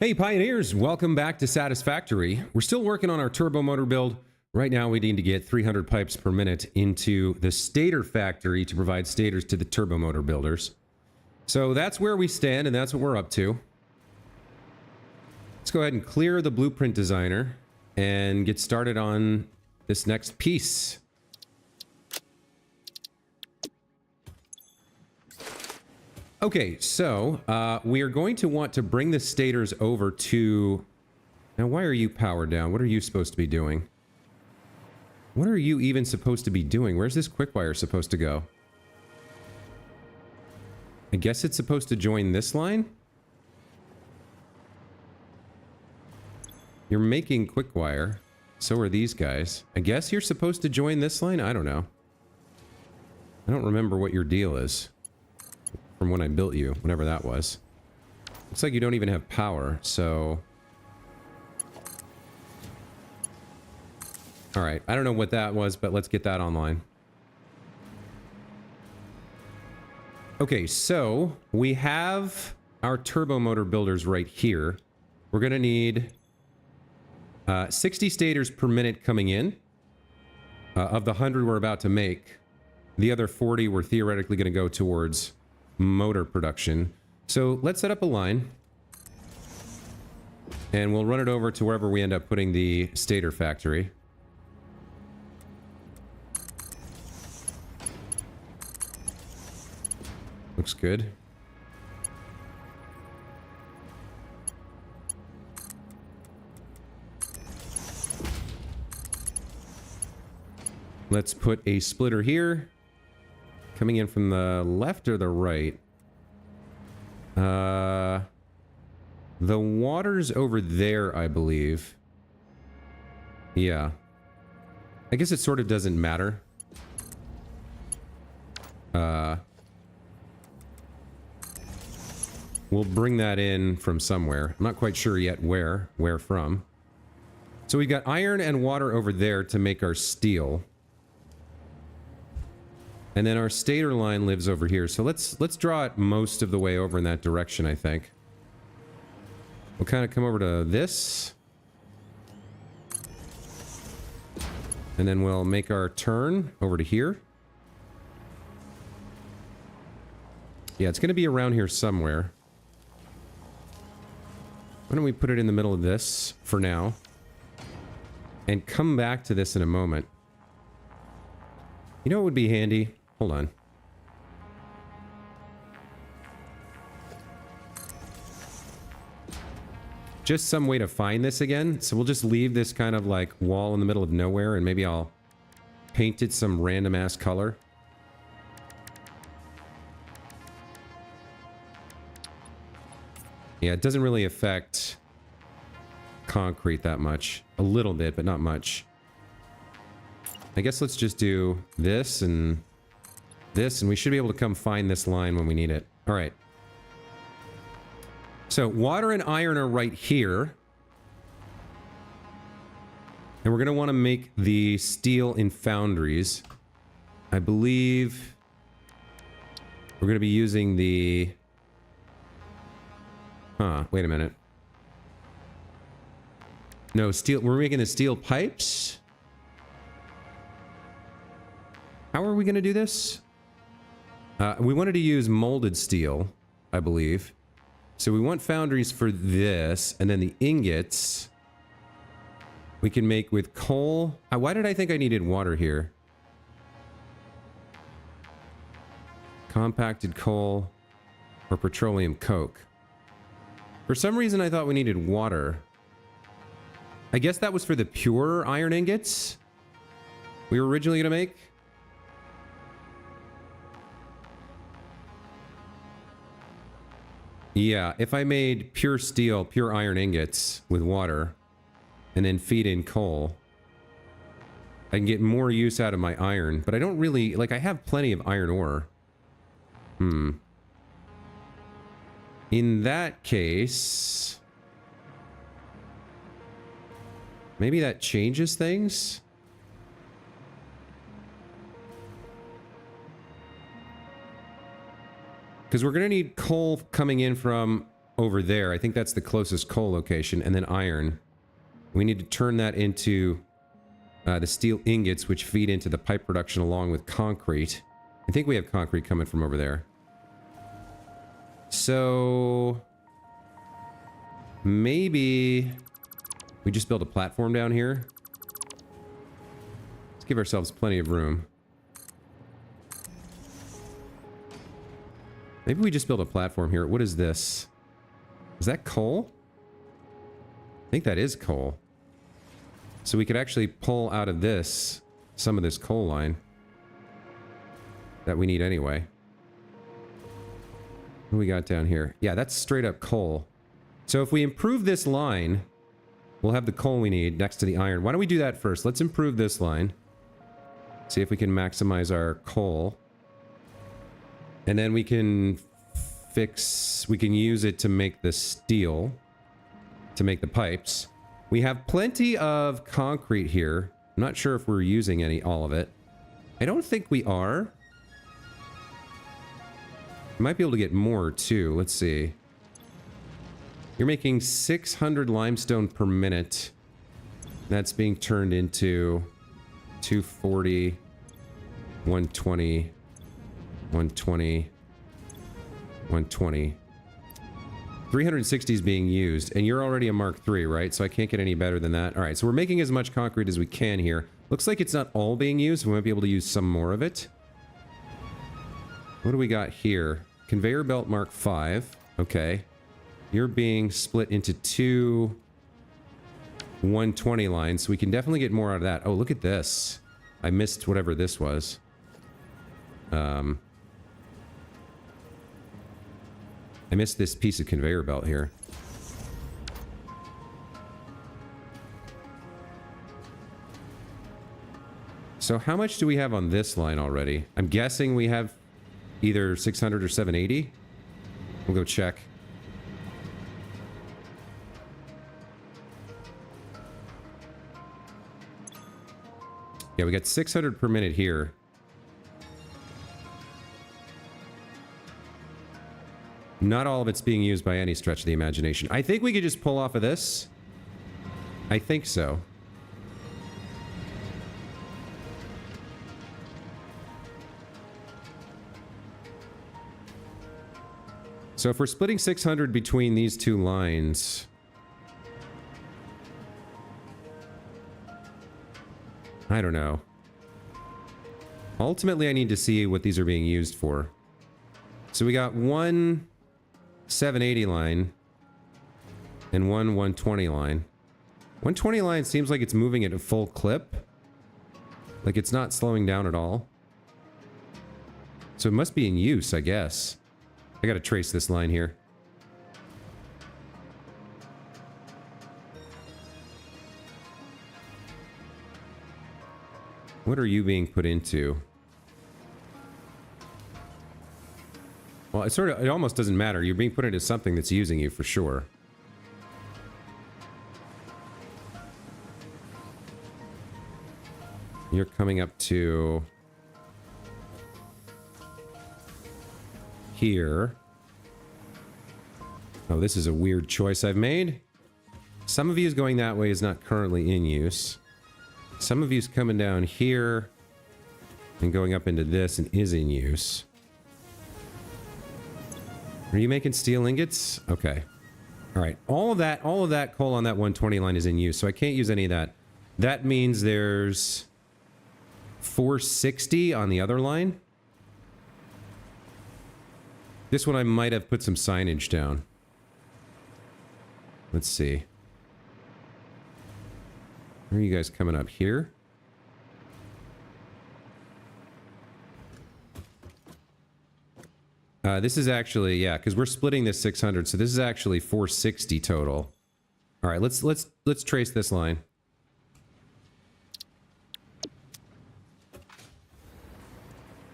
Hey Pioneers, welcome back to Satisfactory. We're still working on our turbo motor build. Right now we need to get 300 pipes per minute into the stator factory to provide stators to the turbo motor builders. So that's where we stand and that's what we're up to. Let's go ahead and clear the blueprint designer and get started on this next piece. Okay, so we are going to want to bring the stators over to... Now, why are you powered down? What are you supposed to be doing? What are you even supposed to be doing? Where's this quick wire supposed to go? I guess it's supposed to join this line? You're making quick wire. So are these guys. I guess you're supposed to join this line? I don't know. I don't remember what your deal is. From when I built you, whenever that was. Looks like you don't even have power, so... Alright, I don't know what that was, but let's get that online. Okay, so we have our turbo motor builders right here. We're going to need 60 stators per minute coming in. Of the 100 we're about to make, the other 40 we're theoretically going to go towards motor production. So let's set up a line and we'll run it over to wherever we end up putting the stator factory. Looks good. Let's put a splitter here. Coming in from the left or the right? The water's over there, I believe. Yeah. I guess it sort of doesn't matter. We'll bring that in from somewhere. I'm not quite sure yet where from. So we've got iron and water over there to make our steel. And then our stator line lives over here. So let's draw it most of the way over in that direction, I think. We'll kind of come over to this. And then we'll make our turn over to here. Yeah, it's going to be around here somewhere. Why don't we put it in the middle of this for now? And come back to this in a moment. You know what would be handy? Hold on. Just some way to find this again. So we'll just leave this kind of like wall in the middle of nowhere and maybe I'll paint it some random ass color. Yeah, it doesn't really affect concrete that much. A little bit, but not much. I guess let's just do this and we should be able to come find this line when we need it. All right. So water and iron are right here. And we're going to want to make the steel in foundries. I believe we're going to be using the... wait a minute. No, steel. We're making the steel pipes. How are we going to do this? We wanted to use molded steel, I believe. So we want foundries for this, and then the ingots we can make with coal. Why did I think I needed water here? Compacted coal or petroleum coke. For some reason, I thought we needed water. I guess that was for the pure iron ingots we were originally going to make. Yeah, if I made pure steel, pure iron ingots with water, and then feed in coal, I can get more use out of my iron. But I don't really... Like, I have plenty of iron ore. In that case... Maybe that changes things? Because we're going to need coal coming in from over there. I think that's the closest coal location. And then iron. We need to turn that into the steel ingots, which feed into the pipe production along with concrete. I think we have concrete coming from over there. So maybe we just build a platform down here. Let's give ourselves plenty of room. Maybe we just build a platform here. What is this? Is that coal? I think that is coal. So we could actually pull out of this some of this coal line that we need anyway. What do we got down here? Yeah, that's straight up coal. So if we improve this line, we'll have the coal we need next to the iron. Why don't we do that first? Let's improve this line. See if we can maximize our coal. And then we can use it to make the steel, to make the pipes. We have plenty of concrete here. I'm not sure if we're using all of it. I don't think we are. We might be able to get more too. Let's see. You're making 600 limestone per minute. That's being turned into 240, 120, 120, 120. 360 is being used, and you're already a Mark III, right? So I can't get any better than that. All right, so we're making as much concrete as we can here. Looks like it's not all being used. We might be able to use some more of it. What do we got here? Conveyor belt Mark V. Okay. You're being split into two 120 lines, so we can definitely get more out of that. Oh, look at this. I missed whatever this was. I missed this piece of conveyor belt here. So how much do we have on this line already? I'm guessing we have either 600 or 780. We'll go check. Yeah, we got 600 per minute here. Not all of it's being used by any stretch of the imagination. I think we could just pull off of this. I think so. So if we're splitting 600 between these two lines... I don't know. Ultimately, I need to see what these are being used for. So we got one 780 line and one 120 line. 120 line seems like it's moving at a full clip. Like it's not slowing down at all. So it must be in use, I guess. I gotta trace this line here. What are you being put into? Well, it almost doesn't matter. You're being put into something that's using you for sure. You're coming up to here. Oh, this is a weird choice I've made. Some of you is going that way is not currently in use. Some of you is coming down here and going up into this and is in use. Are you making steel ingots? Okay. All right. All of that coal on that 120 line is in use, so I can't use any of that. That means there's 460 on the other line. This one I might have put some signage down. Let's see. Where are you guys coming up here? This is actually, yeah, because we're splitting this 600, so this is actually 460 total. All right, let's trace this line.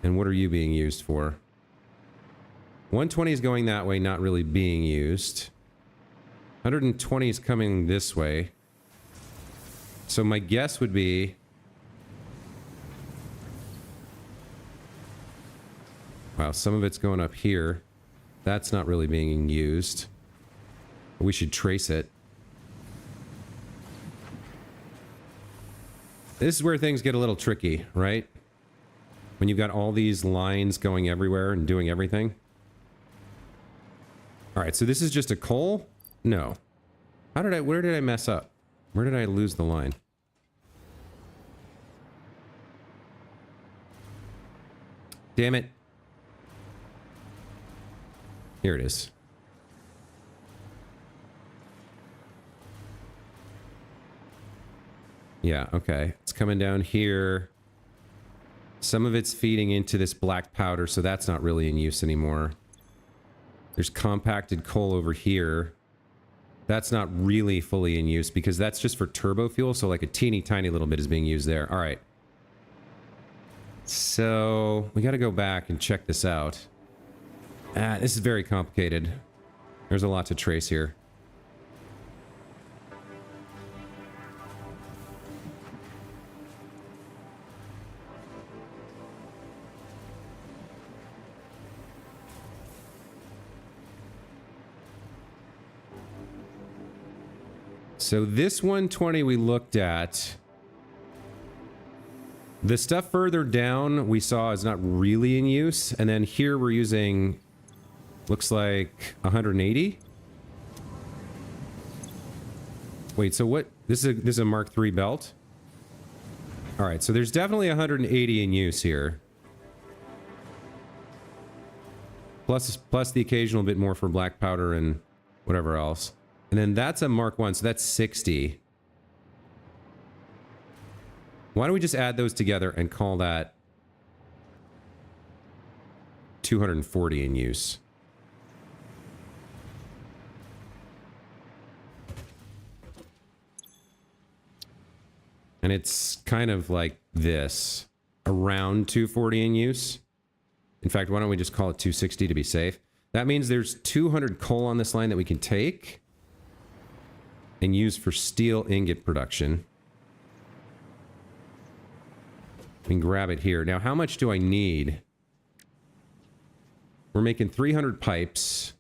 And what are you being used for? 120 is going that way, not really being used. 120 is coming this way. So my guess would be... Wow, some of it's going up here. That's not really being used. We should trace it. This is where things get a little tricky, right? When you've got all these lines going everywhere and doing everything. All right, so this is just a coal? No. Where did I mess up? Where did I lose the line? Damn it. Here it is. Yeah, okay. It's coming down here. Some of it's feeding into this black powder, so that's not really in use anymore. There's compacted coal over here. That's not really fully in use because that's just for turbo fuel, so like a teeny tiny little bit is being used there. All right. So we got to go back and check this out. This is very complicated. There's a lot to trace here. So this 120 we looked at. The stuff further down we saw is not really in use. And then here we're using, looks like 180. Wait, so what? This is a Mark III belt? All right, so there's definitely 180 in use here. Plus the occasional bit more for black powder and whatever else. And then that's a Mark I, so that's 60. Why don't we just add those together and call that 240 in use? And it's kind of like this, around 240 in use. In fact, why don't we just call it 260 to be safe? That means there's 200 coal on this line that we can take and use for steel ingot production. We can grab it here. Now, how much do I need? We're making 300 pipes.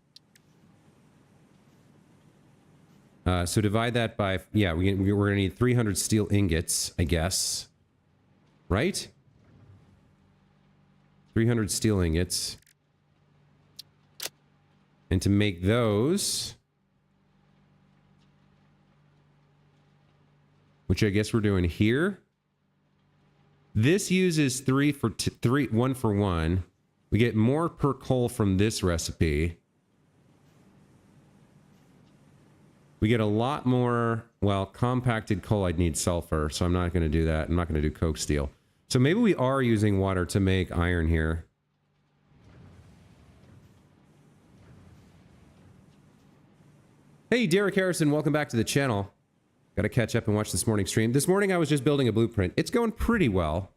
So divide that by... Yeah, we're going to need 300 steel ingots, I guess. Right? 300 steel ingots. And to make those... which I guess we're doing here. This uses 1 for 1. We get more per coal from this recipe. We get a lot more, well, compacted coal. I'd need sulfur, so I'm not going to do that. I'm not going to do coke steel. So maybe we are using water to make iron here. Hey, Derek Harrison, welcome back to the channel. Got to catch up and watch this morning's stream. This morning I was just building a blueprint. It's going pretty well.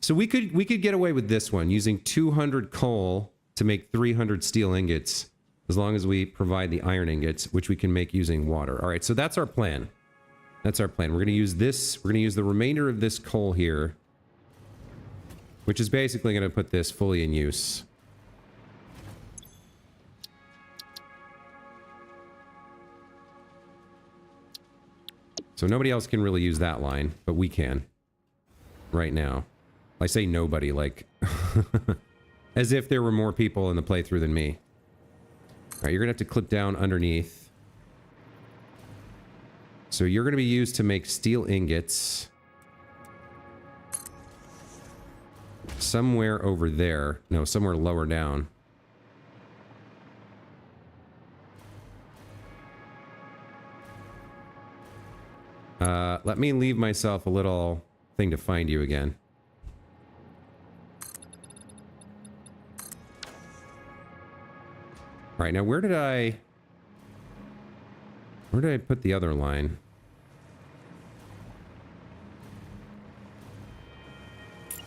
So we could get away with this one, using 200 coal to make 300 steel ingots, as long as we provide the iron ingots, which we can make using water. All right, so that's our plan. That's our plan. We're going to use this. We're going to use the remainder of this coal here, which is basically going to put this fully in use. So nobody else can really use that line, but we can right now. I say nobody, like, as if there were more people in the playthrough than me. All right, you're going to have to clip down underneath. So you're going to be used to make steel ingots. Somewhere over there. No, somewhere lower down. Let me leave myself a little thing to find you again. All right, now where did I put the other line?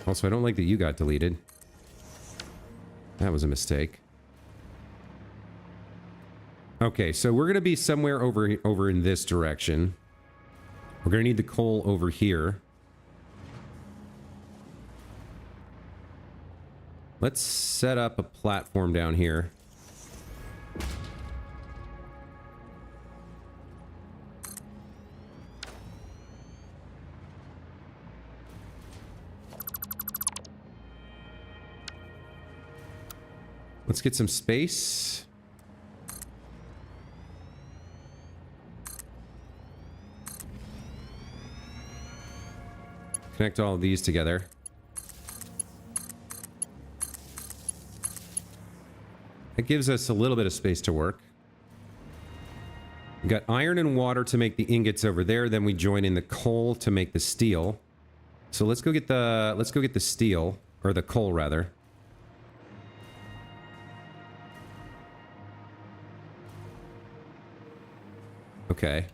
Also, I don't like that you got deleted. That was a mistake. Okay, so we're going to be somewhere over in this direction. We're going to need the coal over here. Let's set up a platform down here. Let's get some space. Connect all of these together. That gives us a little bit of space to work. We got iron and water to make the ingots over there. Then we join in the coal to make the steel. So let's go get the steel, or the coal rather. Okay.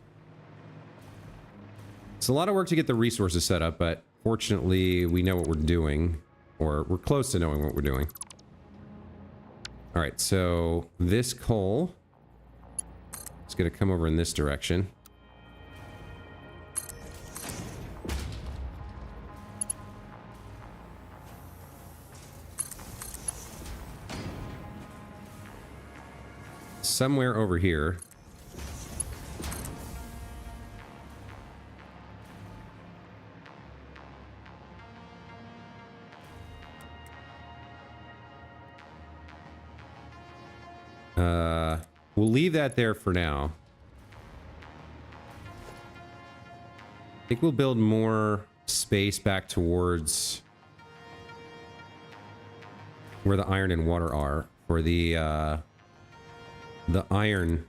It's a lot of work to get the resources set up, but fortunately we know what we're doing, or we're close to knowing what we're doing. All right, so this coal is going to come over in this direction. Somewhere over here. We'll leave that there for now. I think we'll build more space back towards where the iron and water are for the iron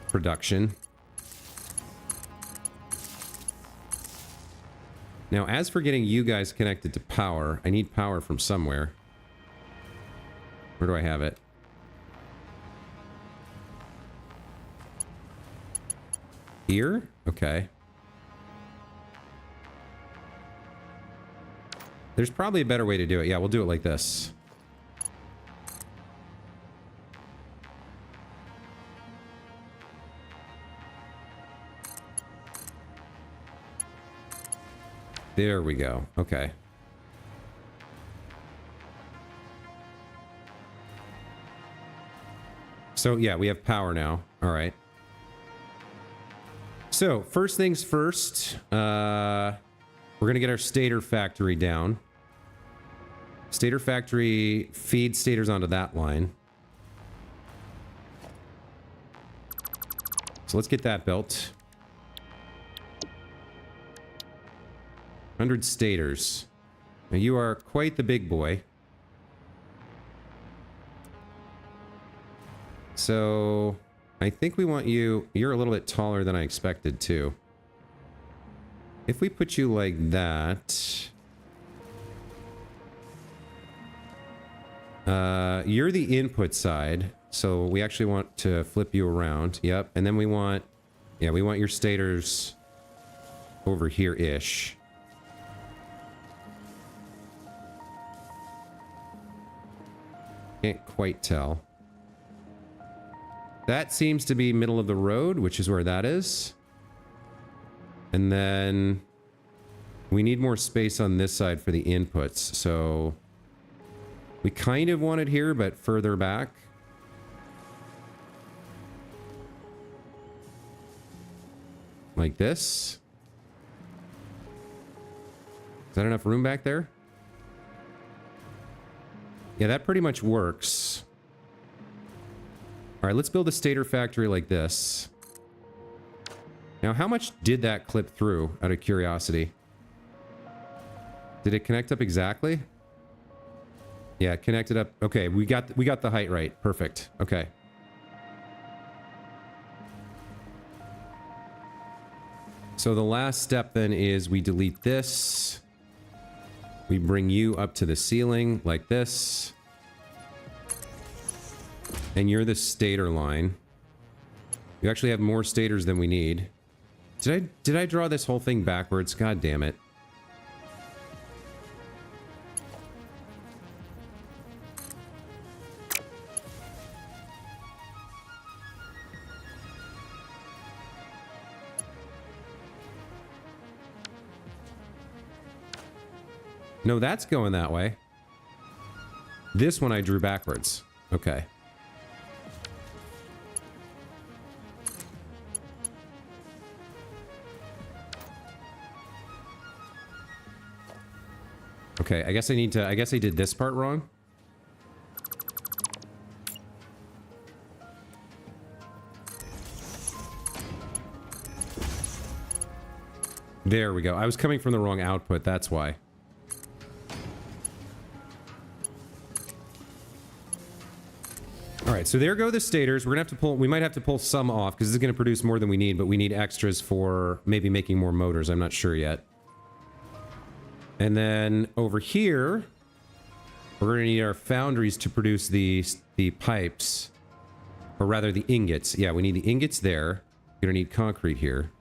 production. Now, as for getting you guys connected to power, I need power from somewhere. Where do I have it? Here? Okay. There's probably a better way to do it. Yeah, we'll do it like this. There we go. Okay. So, yeah, we have power now. All right. So, first things first, we're going to get our stator factory down. Stator factory feeds stators onto that line. So let's get that built. 100 stators. Now you are quite the big boy. So I think we want you... You're a little bit taller than I expected, too. If we put you like that... you're the input side, so we actually want to flip you around. Yep, and then we want... Yeah, we want your stators over here-ish. Can't quite tell. That seems to be middle of the road, which is where that is. And then we need more space on this side for the inputs. So we kind of want it here, but further back. Like this. Is that enough room back there? Yeah, that pretty much works. All right, let's build a stator factory like this. Now, how much did that clip through, out of curiosity? Did it connect up exactly? Yeah, it connected up. Okay, we got the height right. Perfect. Okay. So the last step then is we delete this. We bring you up to the ceiling like this. And you're the stator line. You actually have more stators than we need. Did I draw this whole thing backwards? God damn it. No, that's going that way. This one I drew backwards. Okay. Okay, I guess I did this part wrong. There we go. I was coming from the wrong output, that's why. Alright, so there go the stators. We're gonna have to pull, we might have to pull some off, because this is gonna produce more than we need, but we need extras for maybe making more motors, I'm not sure yet. And then over here, we're gonna need our foundries to produce the pipes. Or rather, the ingots. Yeah, we need the ingots there. We're gonna need concrete here.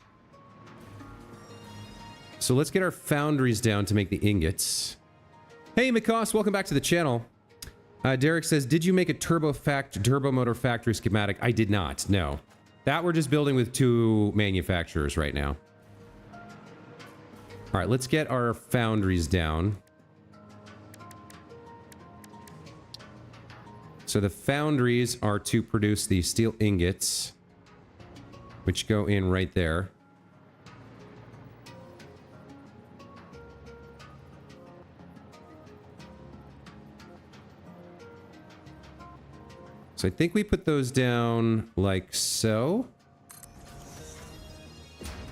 So let's get our foundries down to make the ingots. Hey, Mikos, welcome back to the channel. Derek says, did you make a turbo motor factory schematic? I did not, no. That we're just building with 2 manufacturers right now. All right, let's get our foundries down. So the foundries are to produce the steel ingots, which go in right there. So I think we put those down like so.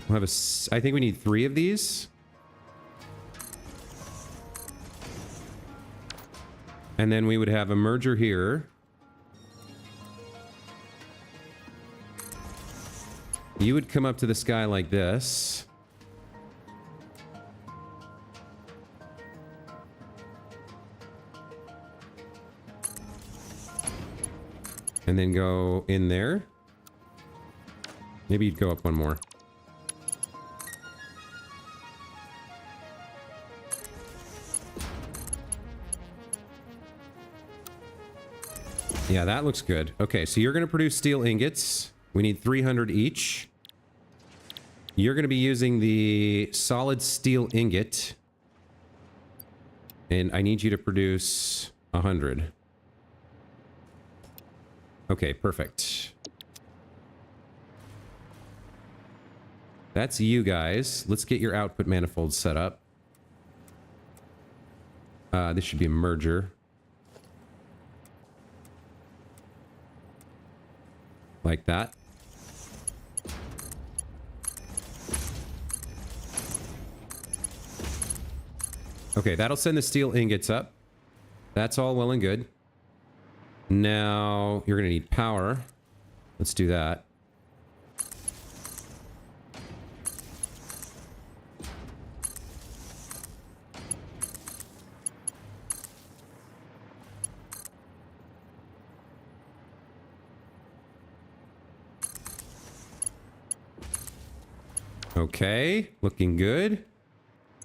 We'll have I think we need 3 of these. And then we would have a merger here. You would come up to the sky like this. And then go in there. Maybe you'd go up one more. Yeah, that looks good. Okay, so you're going to produce steel ingots. We need 300 each. You're going to be using the solid steel ingot. And I need you to produce 100. Okay, perfect. That's you guys. Let's get your output manifolds set up. This should be a merger. Like that. Okay, that'll send the steel ingots up. That's all well and good. Now, you're going to need power. Let's do that. Okay, looking good.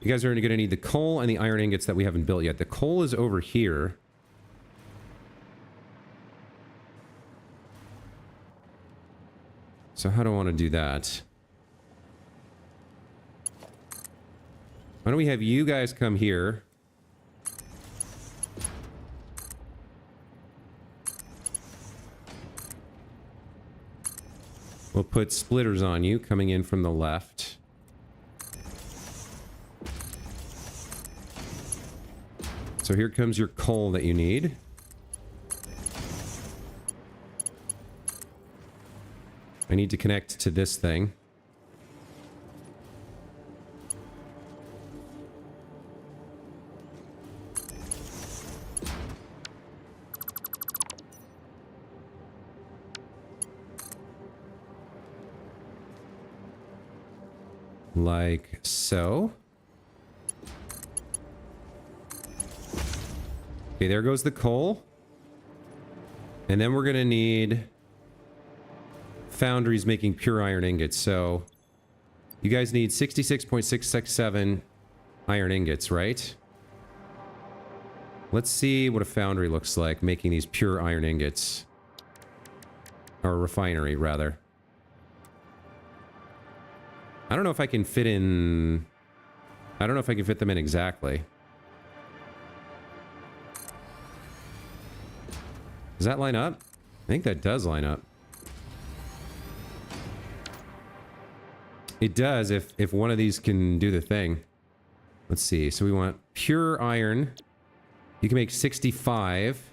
You guys are going to need the coal and the iron ingots that we haven't built yet. The coal is over here. So how do I want to do that? Why don't we have you guys come here? We'll put splitters on you coming in from the left. So here comes your coal that you need. I need to connect to this thing. Like so. Okay, there goes the coal. And then we're going to need foundries making pure iron ingots. So you guys need 66.667 iron ingots, right? Let's see what a foundry looks like making these pure iron ingots. Or a refinery, rather. I don't know if I can fit in... I don't know if I can fit them in exactly. Does that line up? I think that does line up. It does if one of these can do the thing. Let's see. So we want pure iron. You can make 65.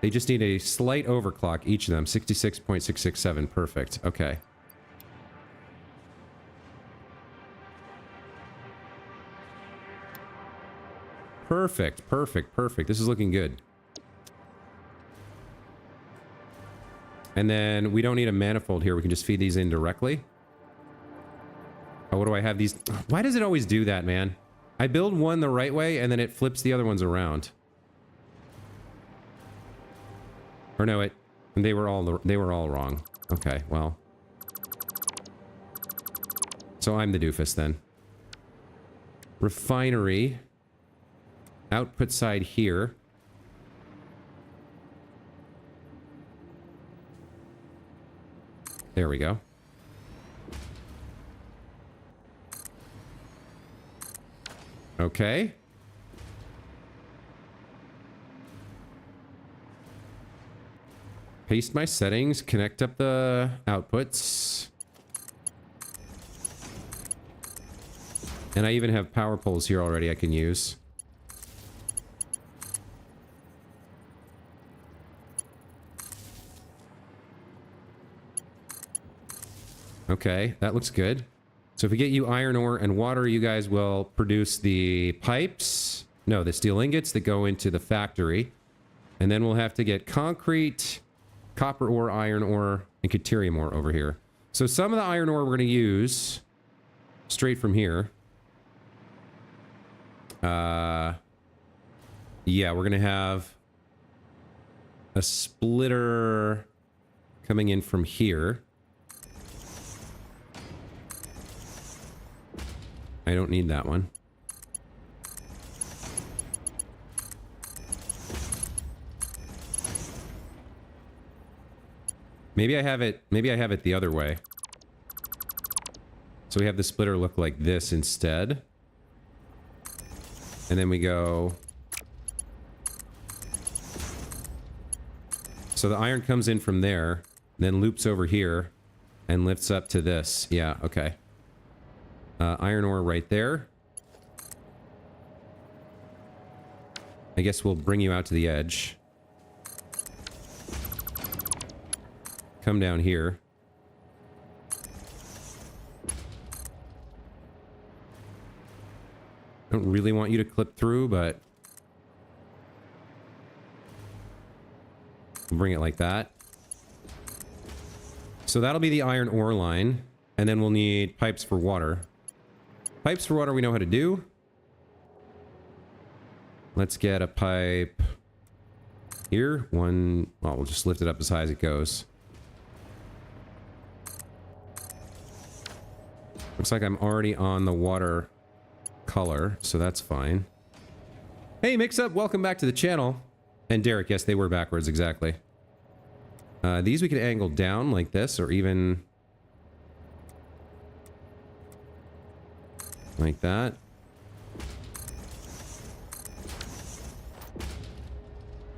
They just need a slight overclock, each of them. 66.667. Perfect. Okay. Perfect, perfect, perfect. This is looking good. And then we don't need a manifold here. We can just feed these in directly. Oh, what do I have these? Why does it always do that, man? I build one the right way and then it flips the other ones around. Or no, they were all wrong. Okay, well. So I'm the doofus then. Refinery. Output side here. There we go. Okay. Paste my settings, connect up the outputs. And I even have power poles here already I can use. Okay, that looks good. So if we get you iron ore and water, you guys will produce the pipes. No, the steel ingots that go into the factory. And then we'll have to get concrete, copper ore, iron ore, and caterium ore over here. So some of the iron ore we're going to use straight from here. Yeah, we're going to have a splitter coming in from here. I don't need that one. Maybe I have it the other way. So we have the splitter look like this instead. And then we go. So the iron comes in from there, then loops over here and lifts up to this. Yeah, okay. Iron ore right there. I guess we'll bring you out to the edge. Come down here. Don't really want you to clip through, but we'll bring it like that. So that'll be the iron ore line, and then we'll need pipes for water. Pipes for water we know how to do. Let's get a pipe here. One, well, we'll just lift it up as high as it goes. Looks like I'm already on the water color, so that's fine. Hey, Mix-Up, welcome back to the channel. And Derek, yes, they were backwards, exactly. These we could angle down like this, or even like that.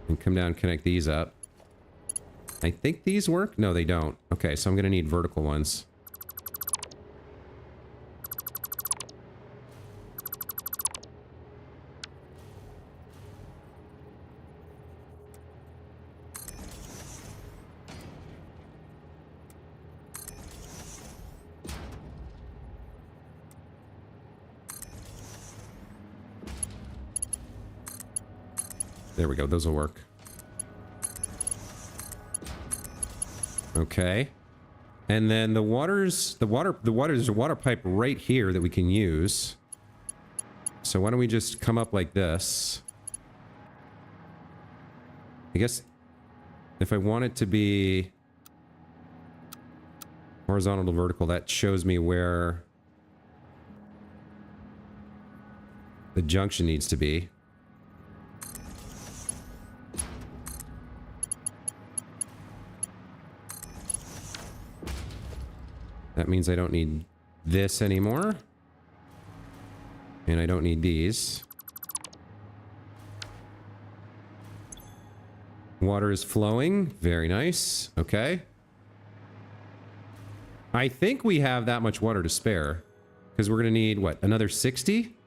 And come down and connect these up. I think these work? No, they don't. Okay, so I'm gonna need vertical ones. There we go, those will work. Okay. And then there's a water pipe right here that we can use. So why don't we just come up like this? I guess if I want it to be horizontal to vertical, that shows me where the junction needs to be. That means I don't need this anymore. And I don't need these. Water is flowing. Very nice. Okay. I think we have that much water to spare. Because we're going to need, what, another 60?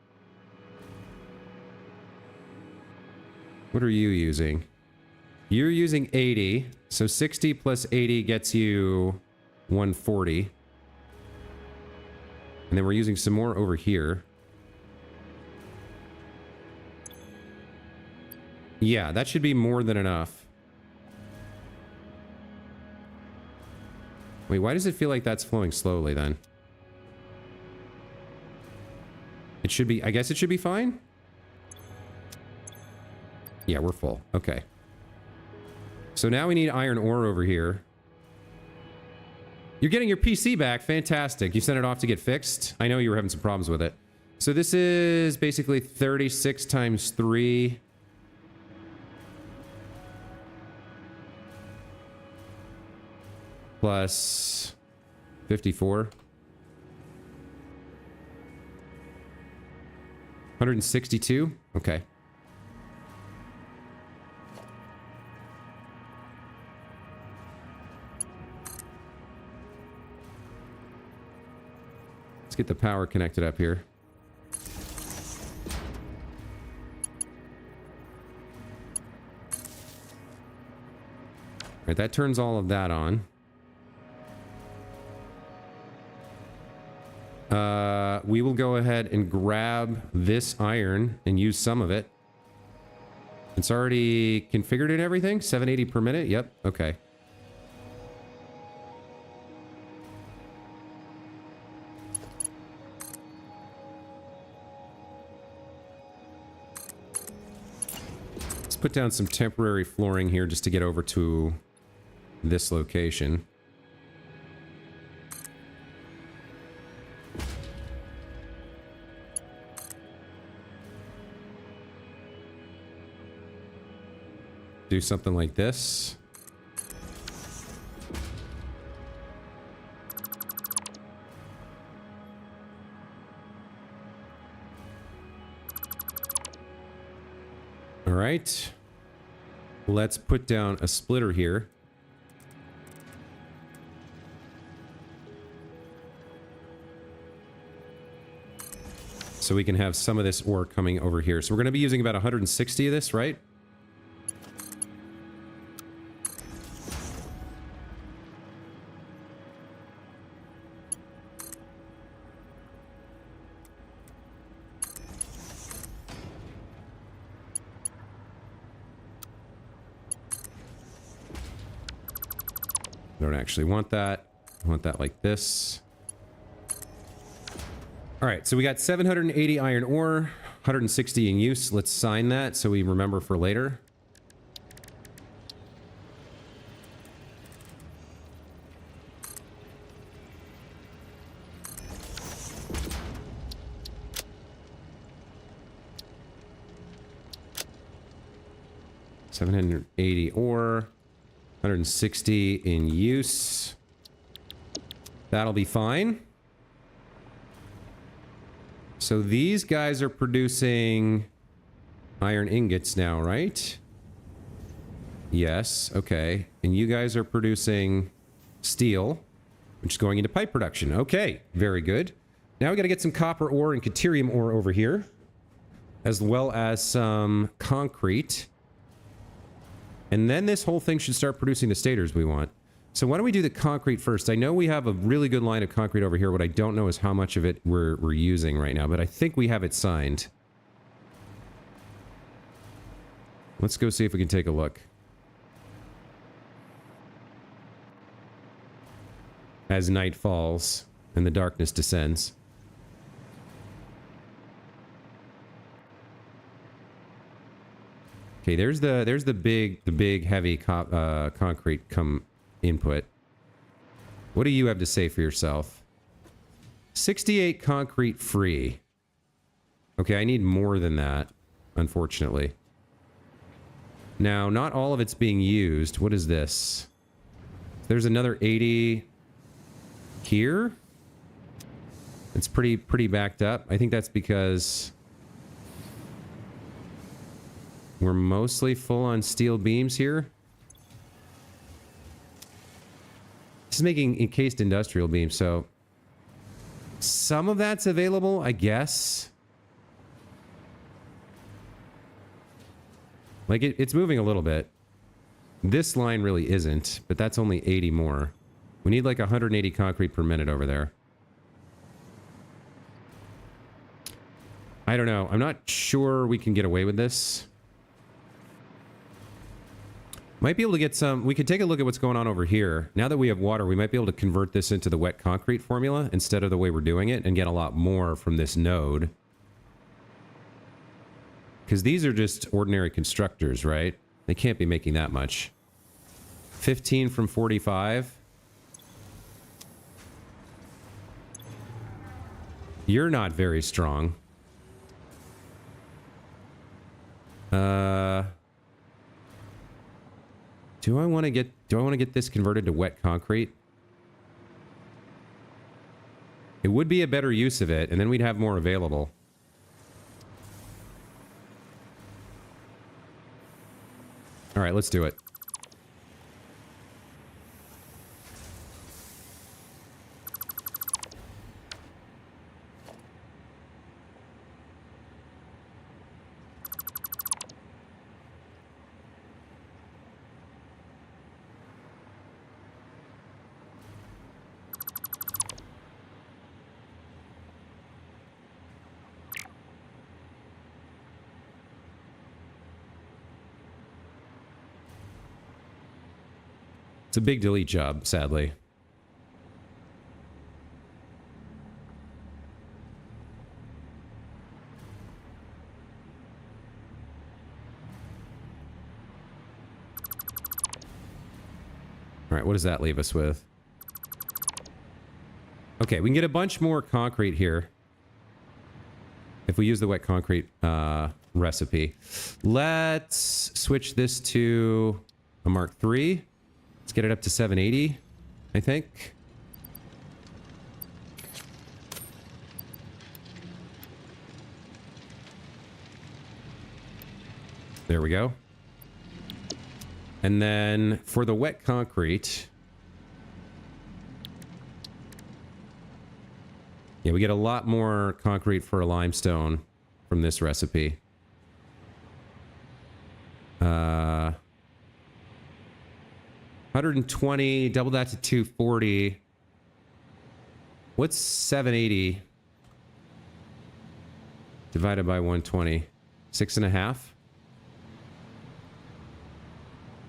What are you using? You're using 80. So 60 plus 80 gets you 140. And then we're using some more over here. Yeah, that should be more than enough. Wait, why does it feel like that's flowing slowly then? It should be, I guess it should be fine? Yeah, we're full. Okay. So now we need iron ore over here. You're getting your PC back. Fantastic. You sent it off to get fixed? I know you were having some problems with it. So this is basically 36 times 3. Plus 54. 162? Okay. Let's get the power connected up here. All right, that turns all of that on. We will go ahead and grab this iron and use some of it. It's already configured and everything? 780 per minute? Yep. Okay. Let's put down some temporary flooring here just to get over to this location. Do something like this. All right. Let's put down a splitter here. So we can have some of this ore coming over here. So we're going to be using about 160 of this, right? Don't actually want that. I want that like this. All right, so we got 780 iron ore, 160 in use. Let's sign that so we remember for later. $780 ore. 160 in use. That'll be fine. So these guys are producing iron ingots now, right? Yes, okay. And you guys are producing steel, which is going into pipe production. Okay, very good. Now we got to get some copper ore and caterium ore over here, as well as some concrete. And then this whole thing should start producing the stators we want. So why don't we do the concrete first? I know we have a really good line of concrete over here. What I don't know is how much of it we're using right now, but I think we have it signed. Let's go see if we can take a look. As night falls and the darkness descends. Okay, there's the big heavy concrete input. What do you have to say for yourself? 68 concrete free. Okay, I need more than that, unfortunately. Now, not all of it's being used. What is this? There's another 80 here. It's pretty backed up. I think that's because we're mostly full on steel beams here. This is making encased industrial beams, so some of that's available, I guess. Like, it's moving a little bit. This line really isn't, but that's only 80 more. We need like 180 concrete per minute over there. I don't know. I'm not sure we can get away with this. Might be able to get some... We could take a look at what's going on over here. Now that we have water, we might be able to convert this into the wet concrete formula instead of the way we're doing it and get a lot more from this node. Because these are just ordinary constructors, right? They can't be making that much. 15 from 45. You're not very strong. Do I want to get this converted to wet concrete? It would be a better use of it, and then we'd have more available. All right, let's do it. It's a big delete job, sadly. All right, what does that leave us with? Okay, we can get a bunch more concrete here if we use the wet concrete recipe. Let's switch this to a Mark III. Let's get it up to 780, I think. There we go. And then for the wet concrete... Yeah, we get a lot more concrete for a limestone from this recipe. 120, double that to 240. What's 780 divided by 120? 6.5?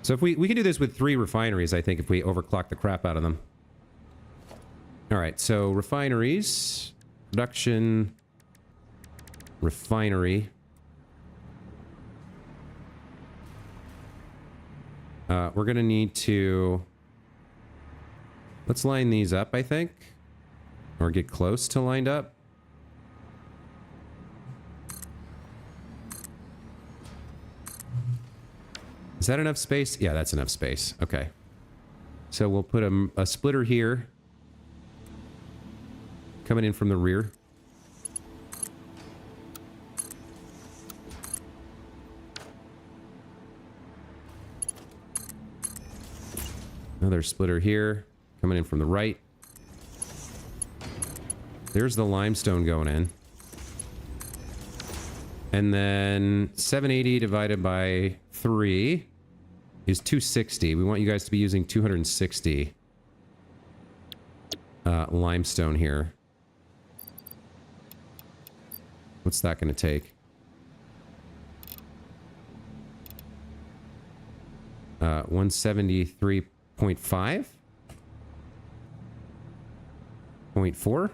So if we can do this with 3 refineries, I think, if we overclock the crap out of them. All right, so refineries, production, refinery. We're going to need to... Let's line these up, I think. Or get close to lined up. Is that enough space? Yeah, that's enough space. Okay. So we'll put a splitter here. Coming in from the rear. Another splitter here, coming in from the right. There's the limestone going in. And then 780 divided by 3 is 260. We want you guys to be using 260 limestone here. What's that going to take? 173.5? 0.4?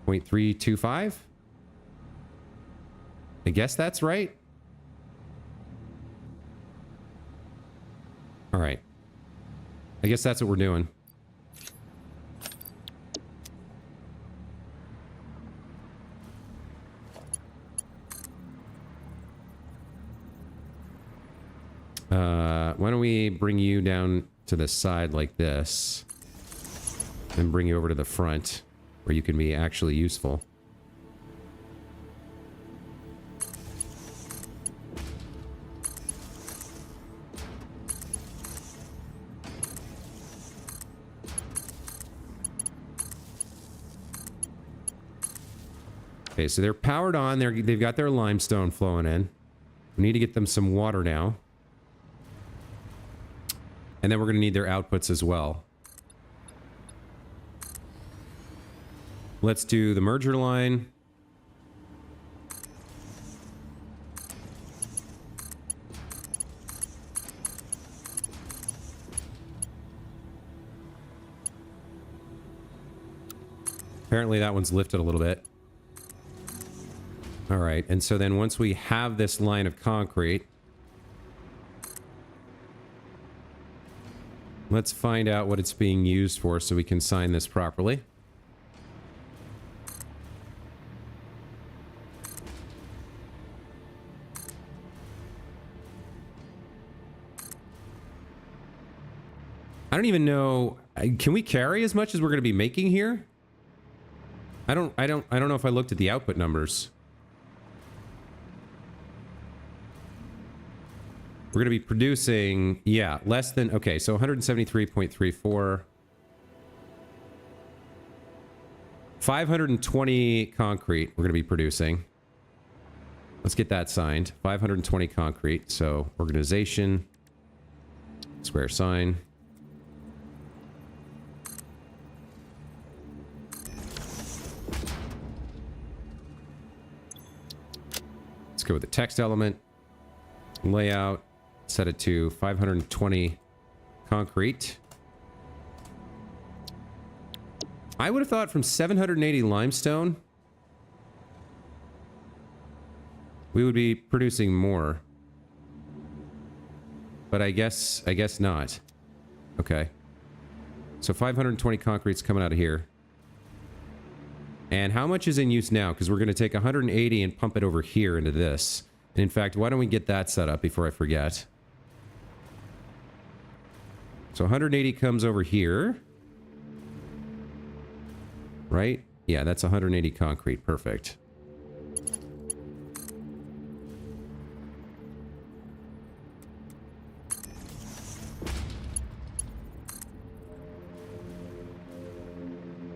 0.325? I guess that's right. All right. I guess that's what we're doing. Why don't we bring you down to the side like this and bring you over to the front where you can be actually useful. Okay, so they're powered on. They've got their limestone flowing in. We need to get them some water now. And then we're going to need their outputs as well. Let's do the merger line. Apparently that one's lifted a little bit. All right, and so then once we have this line of concrete, let's find out what it's being used for so we can sign this properly. I don't even know. Can we carry as much as we're going to be making here? I don't know if I looked at the output numbers. We're going to be producing, yeah, less than, okay, so 173.34. 520 concrete we're going to be producing. Let's get that signed. 520 concrete. So organization, square sign. Let's go with the text element. Layout. Set it to 520 concrete. I would have thought from 780 limestone we would be producing more. But I guess not. Okay. So 520 concrete's coming out of here. And how much is in use now? Because we're going to take 180 and pump it over here into this. And in fact, why don't we get that set up before I forget? So 180 comes over here. Right? Yeah, that's 180 concrete. Perfect.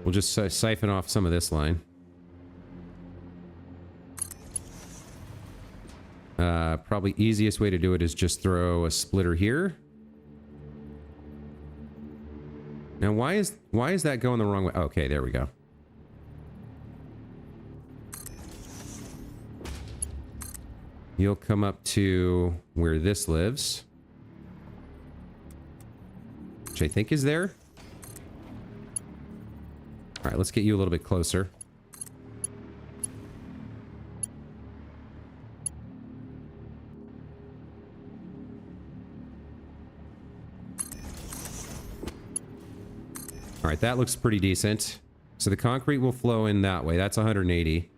We'll just siphon off some of this line. Probably easiest way to do it is just throw a splitter here. Now, why is that going the wrong way? Okay, there we go. You'll come up to where this lives, which I think is there. All right, let's get you a little bit closer. All right, that looks pretty decent. So the concrete will flow in that way. That's 180. And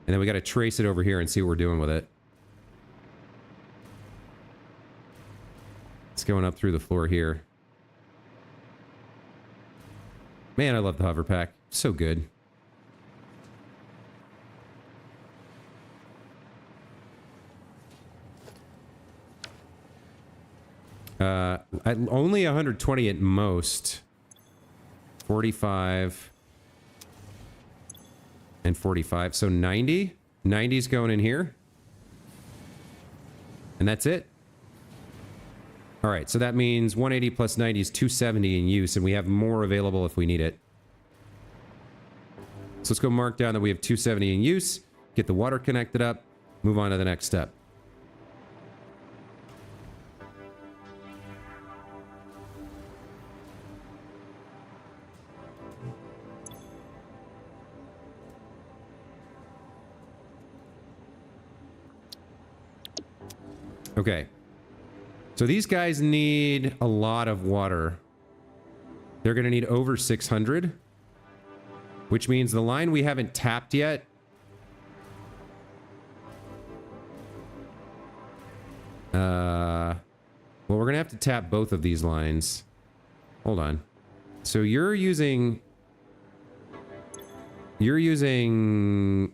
then we got to trace it over here and see what we're doing with it. It's going up through the floor here. Man, I love the hover pack. So good. Only 120 at most. 45 and 45. So 90. 90's going in here. And that's it. All right, so that means 180 plus 90 is 270 in use, and we have more available if we need it. So let's go mark down that we have 270 in use, get the water connected up, move on to the next step. Okay. So these guys need a lot of water. They're going to need over 600, which means the line we haven't tapped yet. Well, we're going to have to tap both of these lines. Hold on. So you're using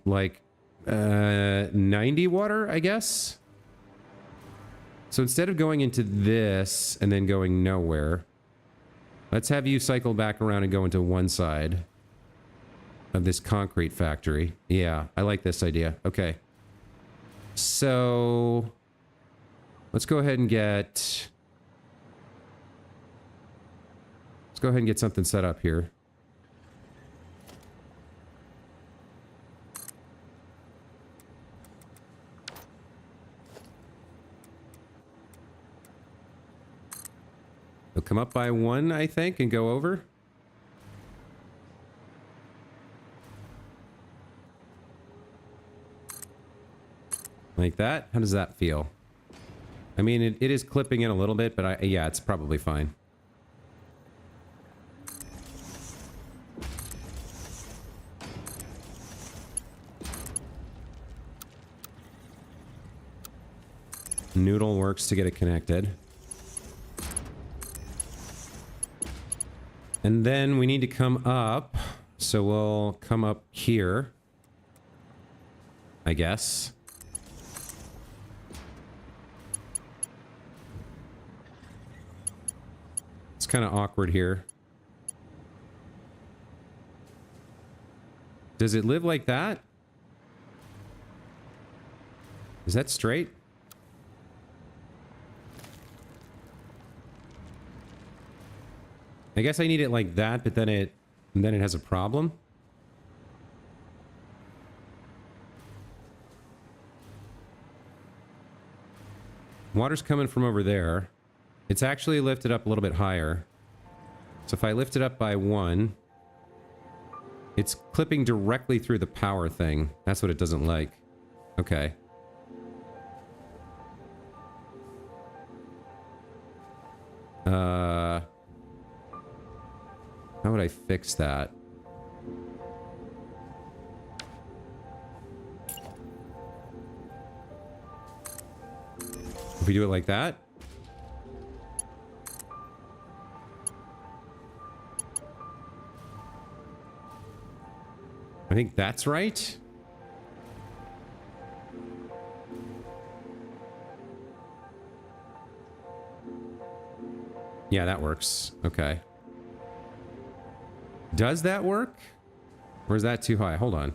like 90 water, I guess. So instead of going into this and then going nowhere, let's have you cycle back around and go into one side of this concrete factory. Yeah, I like this idea. Okay. So let's go ahead and get something set up here. They'll come up by one, I think, and go over. Like that? How does that feel? I mean, it is clipping in a little bit, but yeah, it's probably fine. Noodle works to get it connected. And then we need to come up. So we'll come up here, I guess. It's kind of awkward here. Does it live like that? Is that straight? I guess I need it like that, but then it has a problem. Water's coming from over there. It's actually lifted up a little bit higher. So if I lift it up by 1, it's clipping directly through the power thing. That's what it doesn't like. Okay. How would I fix that? If we do it like that? I think that's right. Yeah, that works. Okay. Does that work? Or is that too high? Hold on.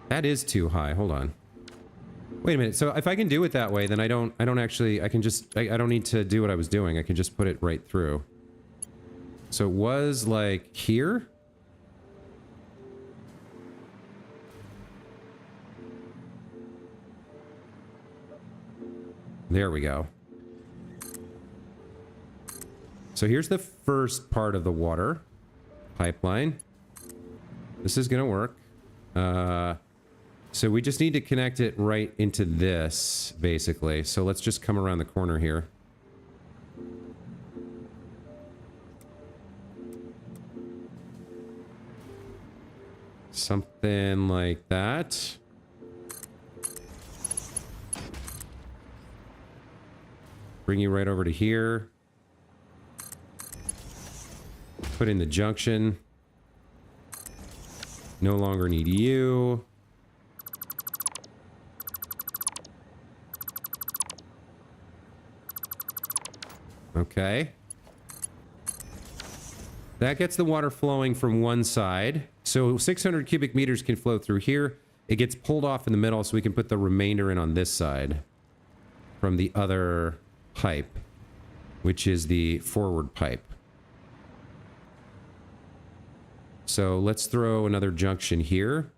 That is too high. Hold on. Wait a minute. So if I can do it that way, then I don't actually, I can just, I don't need to do what I was doing. I can just put it right through. So it was like here? There we go. So here's the first part of the water pipeline. This is gonna work. So we just need to connect it right into this, basically. So let's just come around the corner here. Something like that. Bring you right over to here. Put in the junction. No longer need you. Okay. That gets the water flowing from one side. So 600 cubic meters can flow through here. It gets pulled off in the middle so we can put the remainder in on this side from the other pipe, which is the forward pipe. So let's throw another junction here.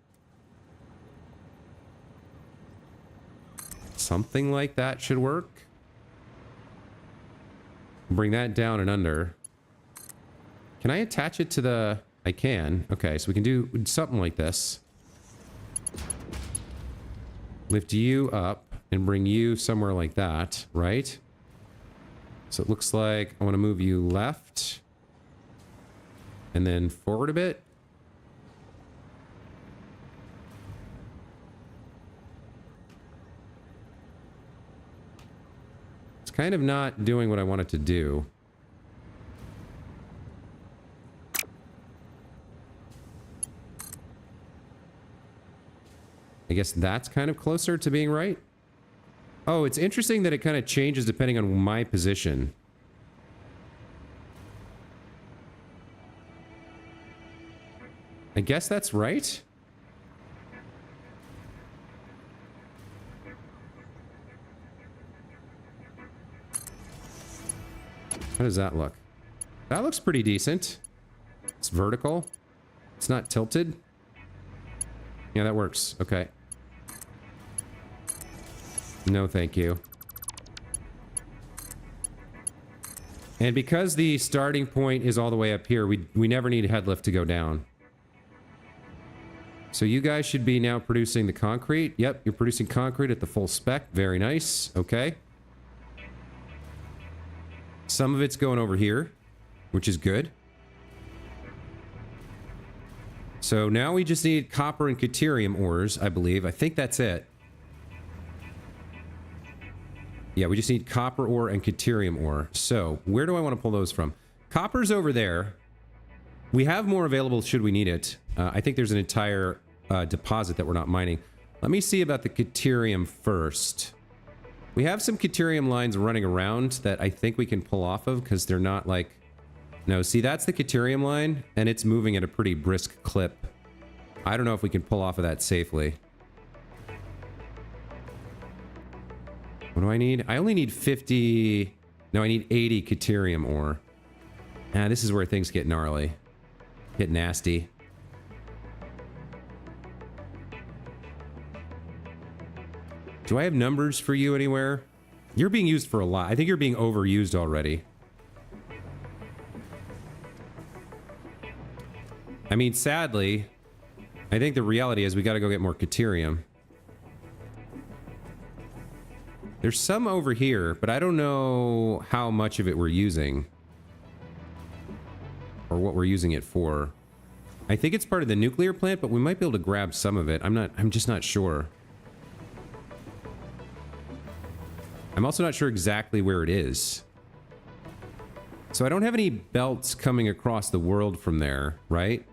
Something like that should work. Bring that down and under. Can I attach it to the... I can. Okay, so we can do something like this. Lift you up and bring you somewhere like that, right? So it looks like I want to move you left. And then forward a bit. It's kind of not doing what I want it to do. I guess that's kind of closer to being right. Oh, it's interesting that it kind of changes depending on my position. I guess that's right. How does that look? That looks pretty decent. It's vertical. It's not tilted. Yeah, that works. Okay. No, thank you. And because the starting point is all the way up here, we never need head lift to go down. So you guys should be now producing the concrete. Yep, you're producing concrete at the full spec. Very nice. Okay. Some of it's going over here, which is good. So now we just need copper and caterium ores, I believe. I think that's it. Yeah, we just need copper ore and caterium ore. So where do I want to pull those from? Copper's over there. We have more available should we need it. I think there's an entire deposit that we're not mining. Let me see about the caterium first. We have some caterium lines running around that I think we can pull off of because they're not like... No, see, that's the caterium line, and it's moving at a pretty brisk clip. I don't know if we can pull off of that safely. What do I need? I only need 50... No, I need 80 caterium ore. Ah, this is where things get gnarly. Get nasty. Do I have numbers for you anywhere? You're being used for a lot. I think you're being overused already. I mean, sadly, I think the reality is we gotta go get more caterium. There's some over here, but I don't know how much of it we're using. Or what we're using it for. I think it's part of the nuclear plant, but we might be able to grab some of it. I'm just not sure. I'm also not sure exactly where it is. So I don't have any belts coming across the world from there, right?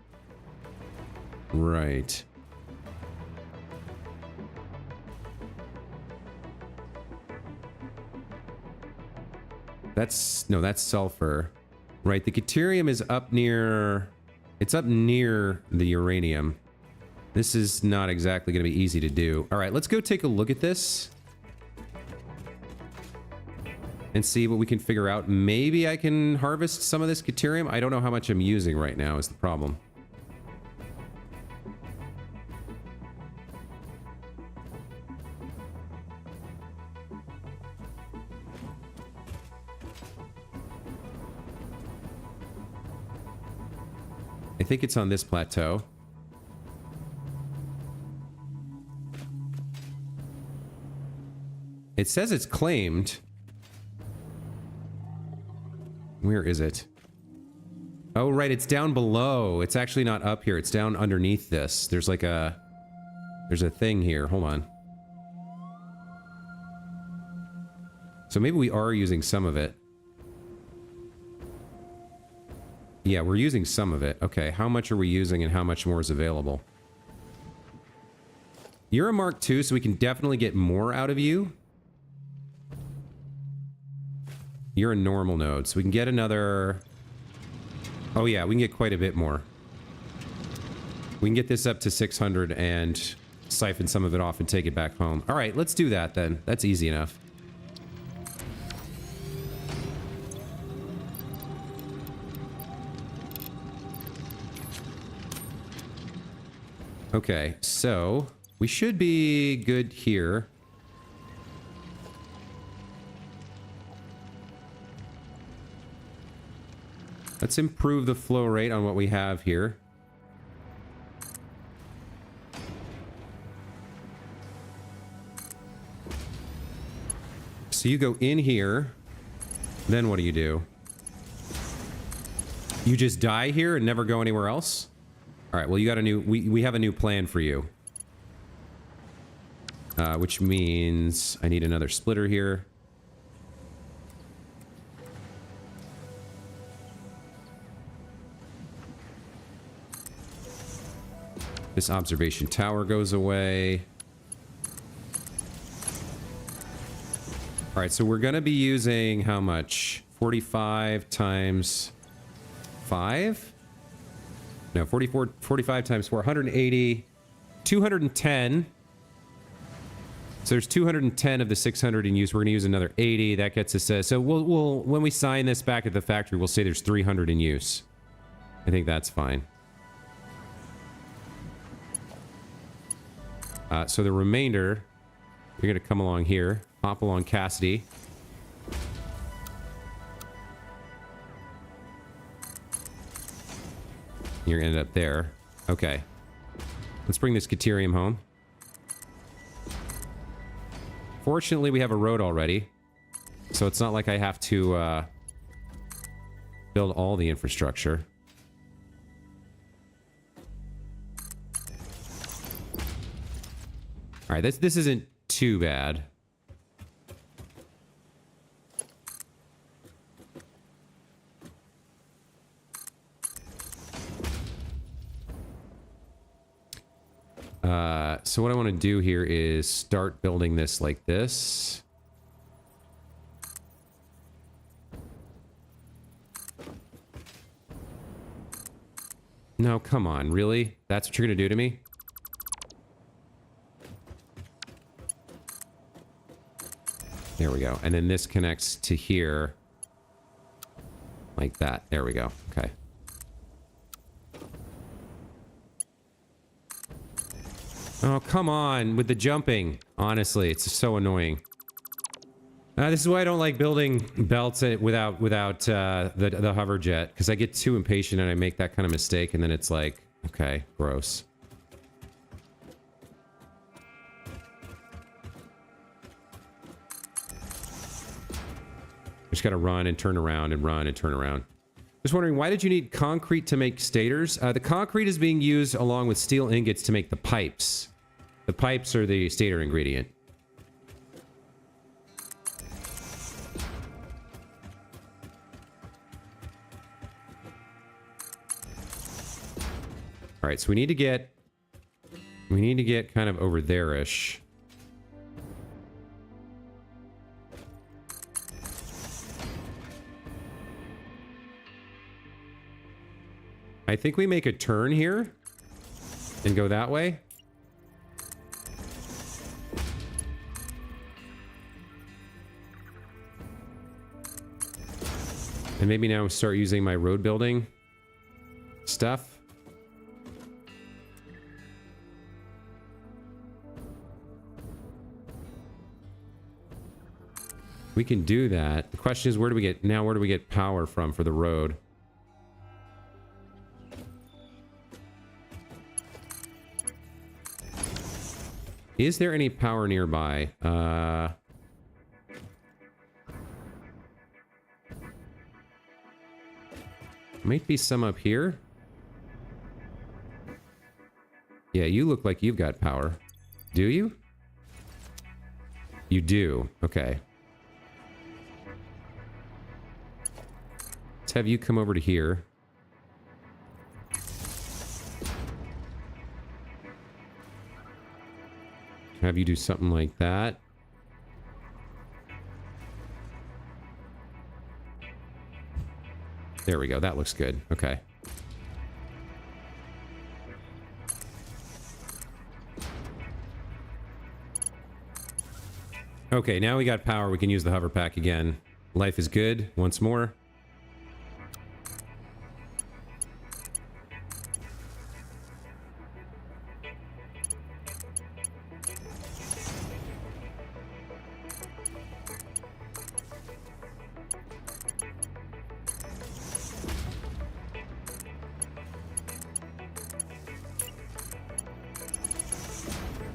Right. No, that's sulfur. Right, the caterium is up near... It's up near the uranium. This is not exactly going to be easy to do. All right, let's go take a look at this. And see what we can figure out. Maybe I can harvest some of this caterium. I don't know how much I'm using right now is the problem. I think it's on this plateau. It says it's claimed. Where is it? Oh, right, it's down below. It's actually not up here. It's down underneath this. There's like a... There's a thing here. Hold on. So maybe we are using some of it. Yeah, we're using some of it. Okay, how much are we using and how much more is available? You're a Mark II, so we can definitely get more out of you. You're a normal node, so we can get another... Oh yeah, we can get quite a bit more. We can get this up to 600 and siphon some of it off and take it back home. All right, let's do that then. That's easy enough. Okay, so we should be good here. Let's improve the flow rate on what we have here. So you go in here, then what do? You just die here and never go anywhere else? All right, well, you got a new... We have a new plan for you. Which means I need another splitter here. This observation tower goes away. All right, so we're going to be using how much? 45 times 5? No, 45 times 4, 180, 210. So there's 210 of the 600 in use. We're going to use another 80. That gets us... so we'll when we sign this back at the factory, we'll say there's 300 in use. I think that's fine. So the remainder, you're going to come along here. Hop along Cassidy. You're going to end up there. Okay. Let's bring this Caterium home. Fortunately, we have a road already. So it's not like I have to build all the infrastructure. All right, this isn't too bad. So what I want to do here is start building this like this. No, come on, really? That's what you're gonna do to me? There we go. And then this connects to here. Like that. There we go. Okay. Oh, come on with the jumping. Honestly, it's so annoying. This is why I don't like building belts without the hover jet, because I get too impatient and I make that kind of mistake, and then it's like, okay, gross. Just gotta run and turn around and run and turn around. Just wondering, why did you need concrete to make stators? The concrete is being used along with steel ingots to make the pipes. The pipes are the stator ingredient. All right, so we need to get kind of over there-ish. I think we make a turn here and go that way. And maybe now start using my road building stuff. We can do that. The question is, where do we get power from for the road? Is there any power nearby? Might be some up here. Yeah, you look like you've got power. Do you? You do. Okay. Let's have you come over to here. Have you do something like that. There we go. That looks good. Okay. Okay, now we got power. We can use the hover pack again. Life is good once more.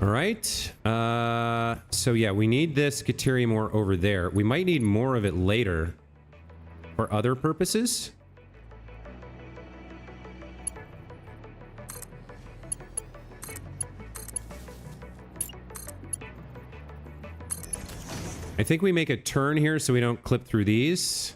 All right. So yeah, we need this Caterium ore over there. We might need more of it later for other purposes. I think we make a turn here so we don't clip through these.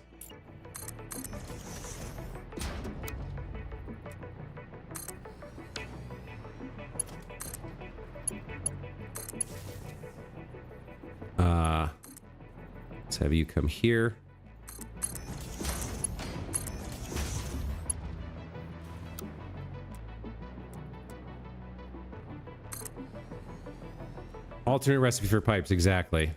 Let's have you come here. Alternate recipe for pipes, exactly.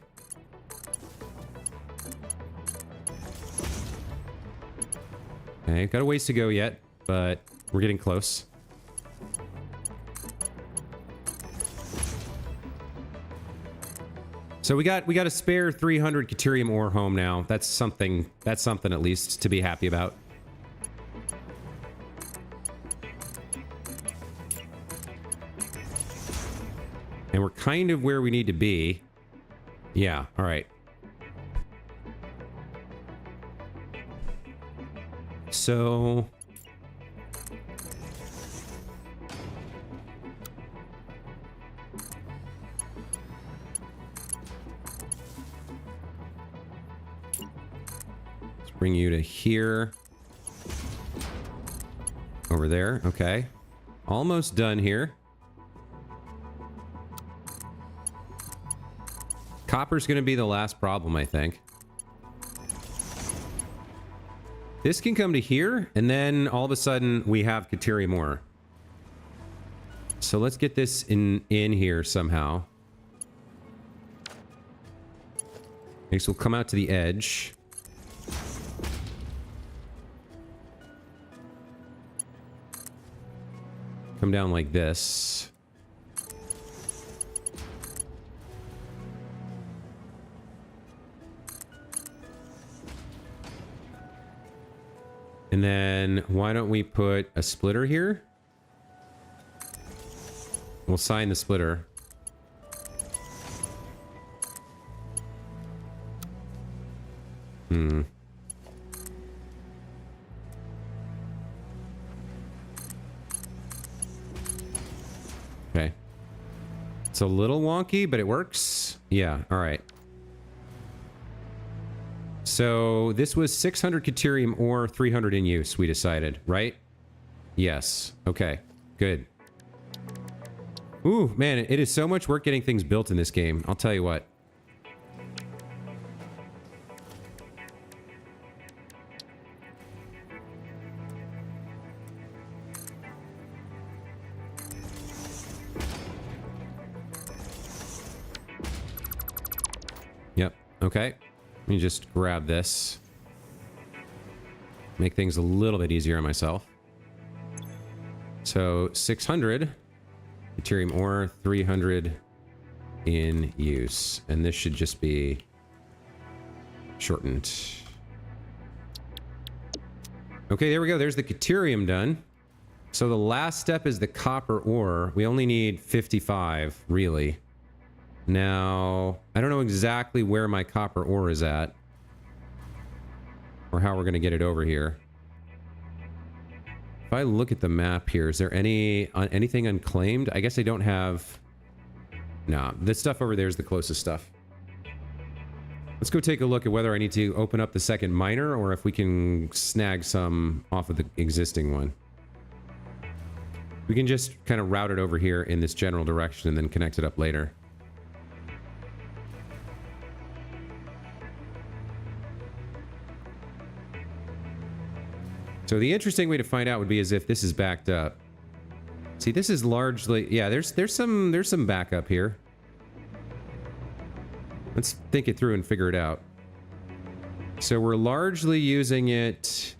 Okay, got a ways to go yet, but we're getting close. So we got a spare 300 Caterium ore home now. That's something at least to be happy about. And we're kind of where we need to be. Yeah, all right. So... let's bring you to here. Over there, okay. Almost done here. Copper's going to be the last problem, I think. This can come to here, and then all of a sudden we have Caterium ore. So let's get this in here somehow. Next we'll come out to the edge. Come down like this. And then why don't we put a splitter here? We'll sign the splitter. Okay. It's a little wonky, but it works. Yeah, all right. So this was 600 Caterium ore, 300 in use, we decided, right? Yes. Okay, good. Ooh, man, it is so much work getting things built in this game. I'll tell you what. Yep, okay. Let me just grab this. Make things a little bit easier on myself. So 600 Caterium ore, 300 in use. And this should just be shortened. Okay, there we go. There's the Caterium done. So the last step is the copper ore. We only need 55, really. Now, I don't know exactly where my copper ore is at. Or how we're going to get it over here. If I look at the map here, is there anything unclaimed? I guess I don't have... No, this stuff over there is the closest stuff. Let's go take a look at whether I need to open up the second miner or if we can snag some off of the existing one. We can just kind of route it over here in this general direction and then connect it up later. So the interesting way to find out would be as if this is backed up. See, this is largely... Yeah, there's some backup here. Let's think it through and figure it out. So we're largely using it...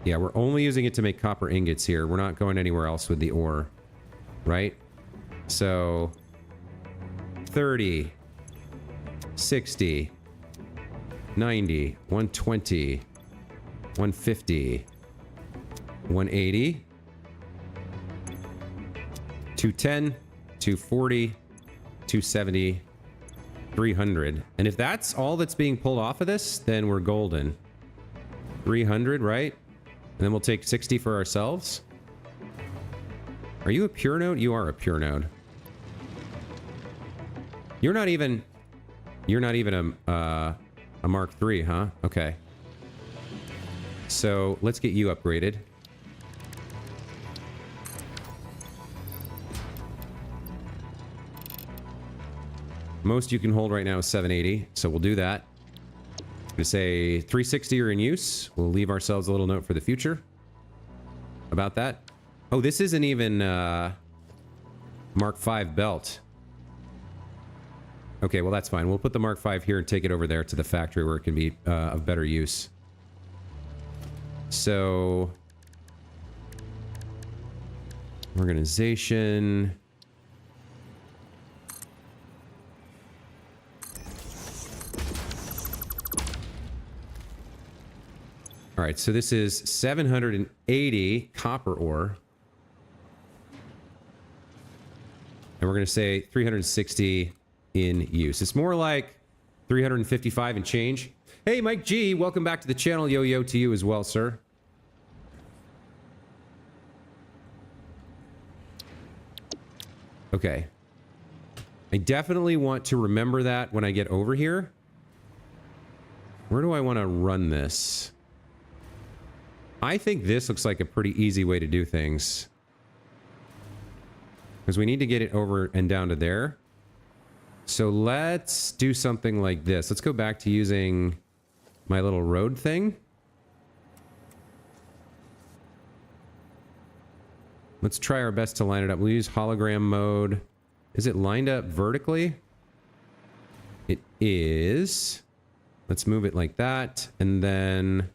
Yeah, we're only using it to make copper ingots here. We're not going anywhere else with the ore. Right? So... 30. 60. 90. 120. 150. 180, 210, 240, 270, 300. And if that's all that's being pulled off of this, then we're golden. 300, right? And then we'll take 60 for ourselves. Are you a pure node? You are a pure node. You're not even a Mark III, huh? Okay. So let's get you upgraded. Most you can hold right now is 780, so we'll do that. I'm gonna say 360 are in use. We'll leave ourselves a little note for the future about that. Oh, this isn't even Mark V belt. Okay, well that's fine. We'll put the Mark V here and take it over there to the factory where it can be of better use. So... organization... All right, so this is 780 copper ore. And we're going to say 360 in use. It's more like 355 and change. Hey, Mike G, welcome back to the channel. Yo to you as well, sir. Okay. I definitely want to remember that when I get over here. Where do I want to run this? I think this looks like a pretty easy way to do things. Because we need to get it over and down to there. So let's do something like this. Let's go back to using my little road thing. Let's try our best to line it up. We'll use hologram mode. Is it lined up vertically? It is. Let's move it like that. And then...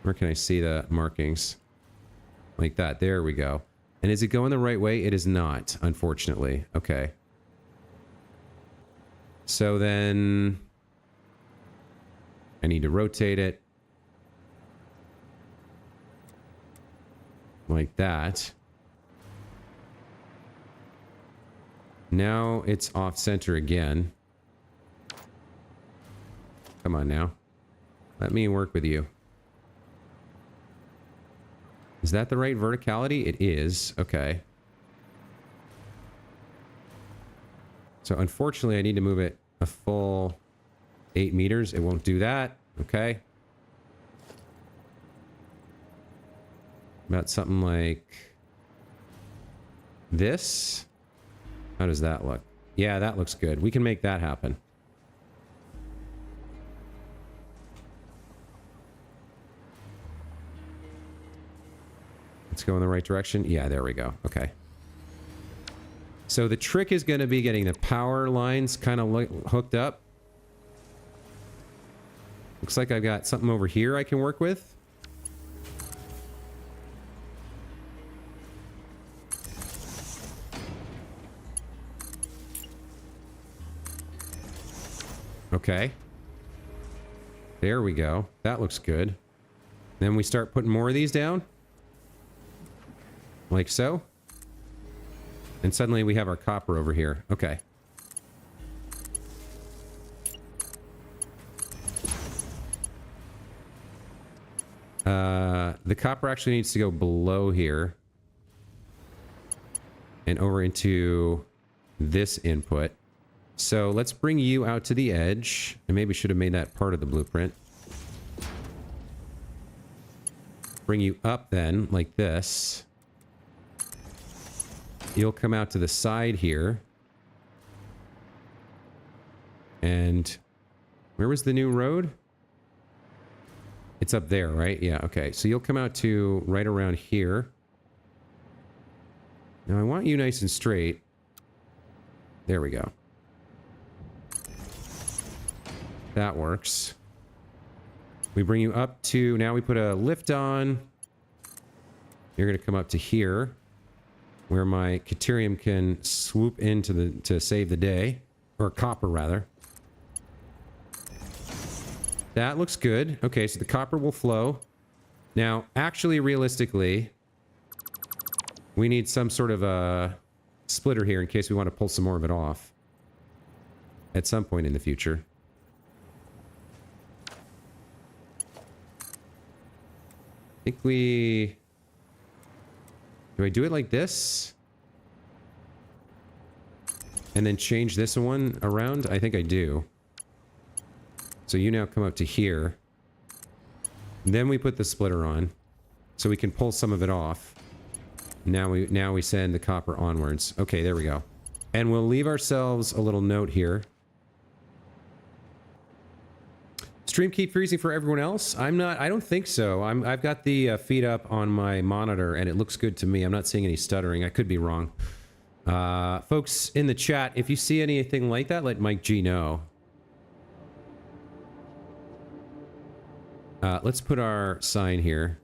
where can I see the markings? Like that. There we go. And is it going the right way? It is not, unfortunately. Okay. So then... I need to rotate it. Like that. Now it's off center again. Come on now. Let me work with you. Is that the right verticality? It is. Okay. So unfortunately, I need to move it a full 8 meters. It won't do that. Okay. About something like this. How does that look? Yeah, that looks good. We can make that happen. Let's go in the right direction. Yeah, there we go. Okay. So the trick is going to be getting the power lines kind of hooked up. Looks like I've got something over here I can work with. Okay. There we go. That looks good. Then we start putting more of these down. Like so. And suddenly we have our copper over here. Okay. The copper actually needs to go below here. And over into this input. So let's bring you out to the edge. I maybe should have made that part of the blueprint. Bring you up then, like this. You'll come out to the side here. And where was the new road? It's up there, right? Yeah, okay. So you'll come out to right around here. Now I want you nice and straight. There we go. That works. We bring you up to... now we put a lift on. You're going to come up to here. Where my Caterium can swoop into the... to save the day. Or copper, rather. That looks good. Okay, so the copper will flow. Now, actually, realistically, we need some sort of a splitter here in case we want to pull some more of it off. At some point in the future. I think we... do I do it like this? And then change this one around? I think I do. So you now come up to here. Then we put the splitter on. So we can pull some of it off. Now we send the copper onwards. Okay, there we go. And we'll leave ourselves a little note here. Stream keep freezing for everyone else? I'm not, I don't think so. I've got the feed up on my monitor and it looks good to me. I'm not seeing any stuttering. I could be wrong. Folks in the chat, if you see anything like that, let Mike G know. Let's put our sign here.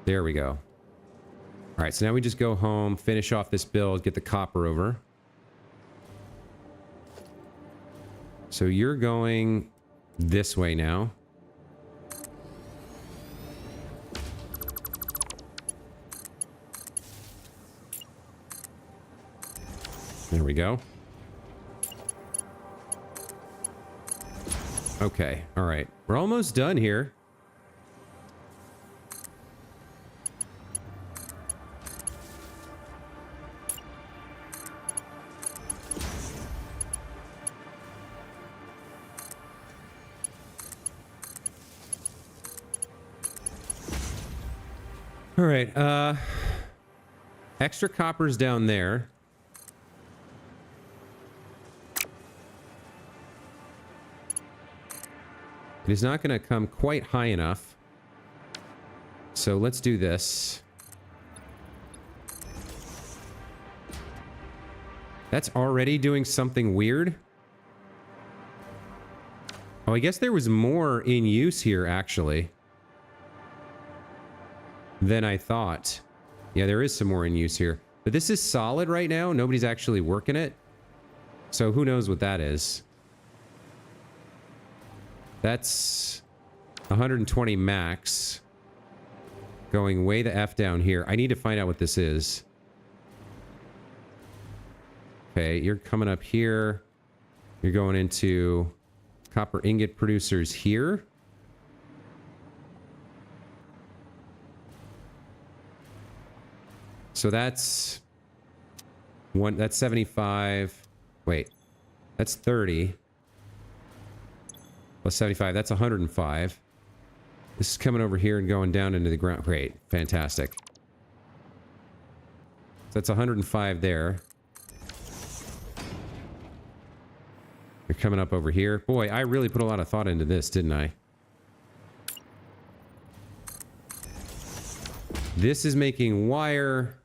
There we go. All right, so now we just go home, finish off this build, get the copper over. So you're going this way now. There we go. Okay, all right. We're almost done here. All right, extra copper's down there. It is not going to come quite high enough. So let's do this. That's already doing something weird. Oh, I guess there was more in use here, actually, than I thought. Yeah, there is some more in use here. But this is solid right now. Nobody's actually working it. So who knows what that is. That's 120 max. Going way the F down here. I need to find out what this is. Okay, you're coming up here. You're going into copper ingot producers here. So that's that's 75. Wait, that's 30. Plus 75, that's 105. This is coming over here and going down into the ground. Great, fantastic. So that's 105 there. You're coming up over here. Boy, I really put a lot of thought into this, didn't I? This is making wire,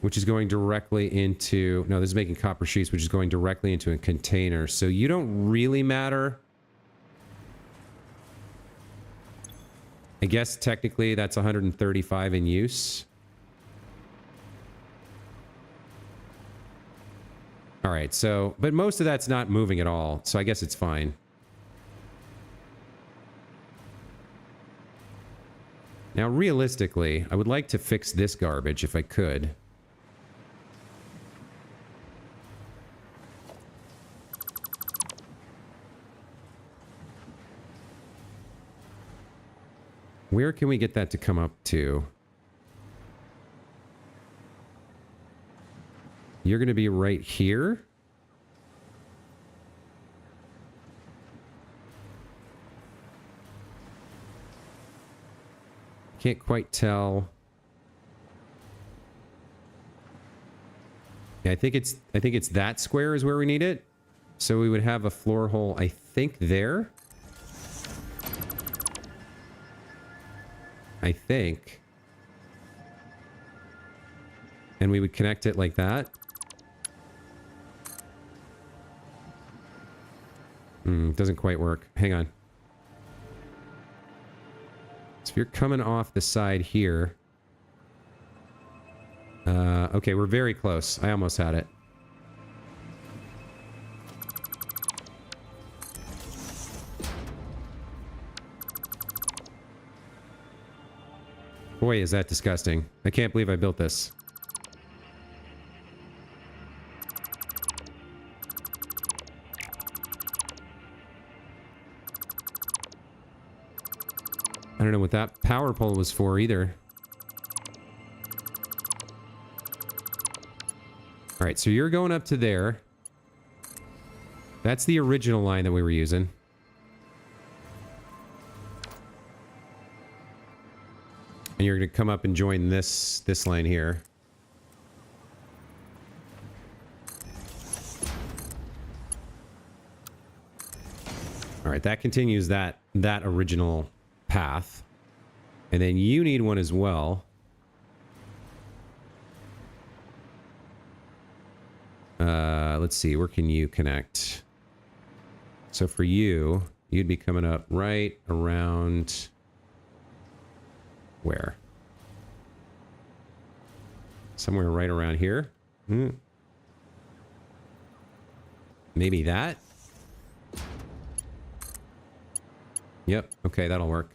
which is going directly into... No, this is making copper sheets, which is going directly into a container. So you don't really matter. I guess technically that's 135 in use. All right, so... But most of that's not moving at all, so I guess it's fine. Now, realistically, I would like to fix this garbage if I could. Where can we get that to come up to? You're going to be right here. Can't quite tell. Yeah, I think it's that square is where we need it. So we would have a floor hole, I think, there. I think. And we would connect it like that. Doesn't quite work. Hang on. So if you're coming off the side here... okay, we're very close. I almost had it. Boy, is that disgusting. I can't believe I built this. I don't know what that power pole was for either. Alright, so you're going up to there. That's the original line that we were using. And you're going to come up and join this line here. Alright, that continues that original path. And then you need one as well. Let's see, where can you connect? So for you, you'd be coming up right around... Where? Somewhere right around here? Maybe that? Yep, okay, that'll work.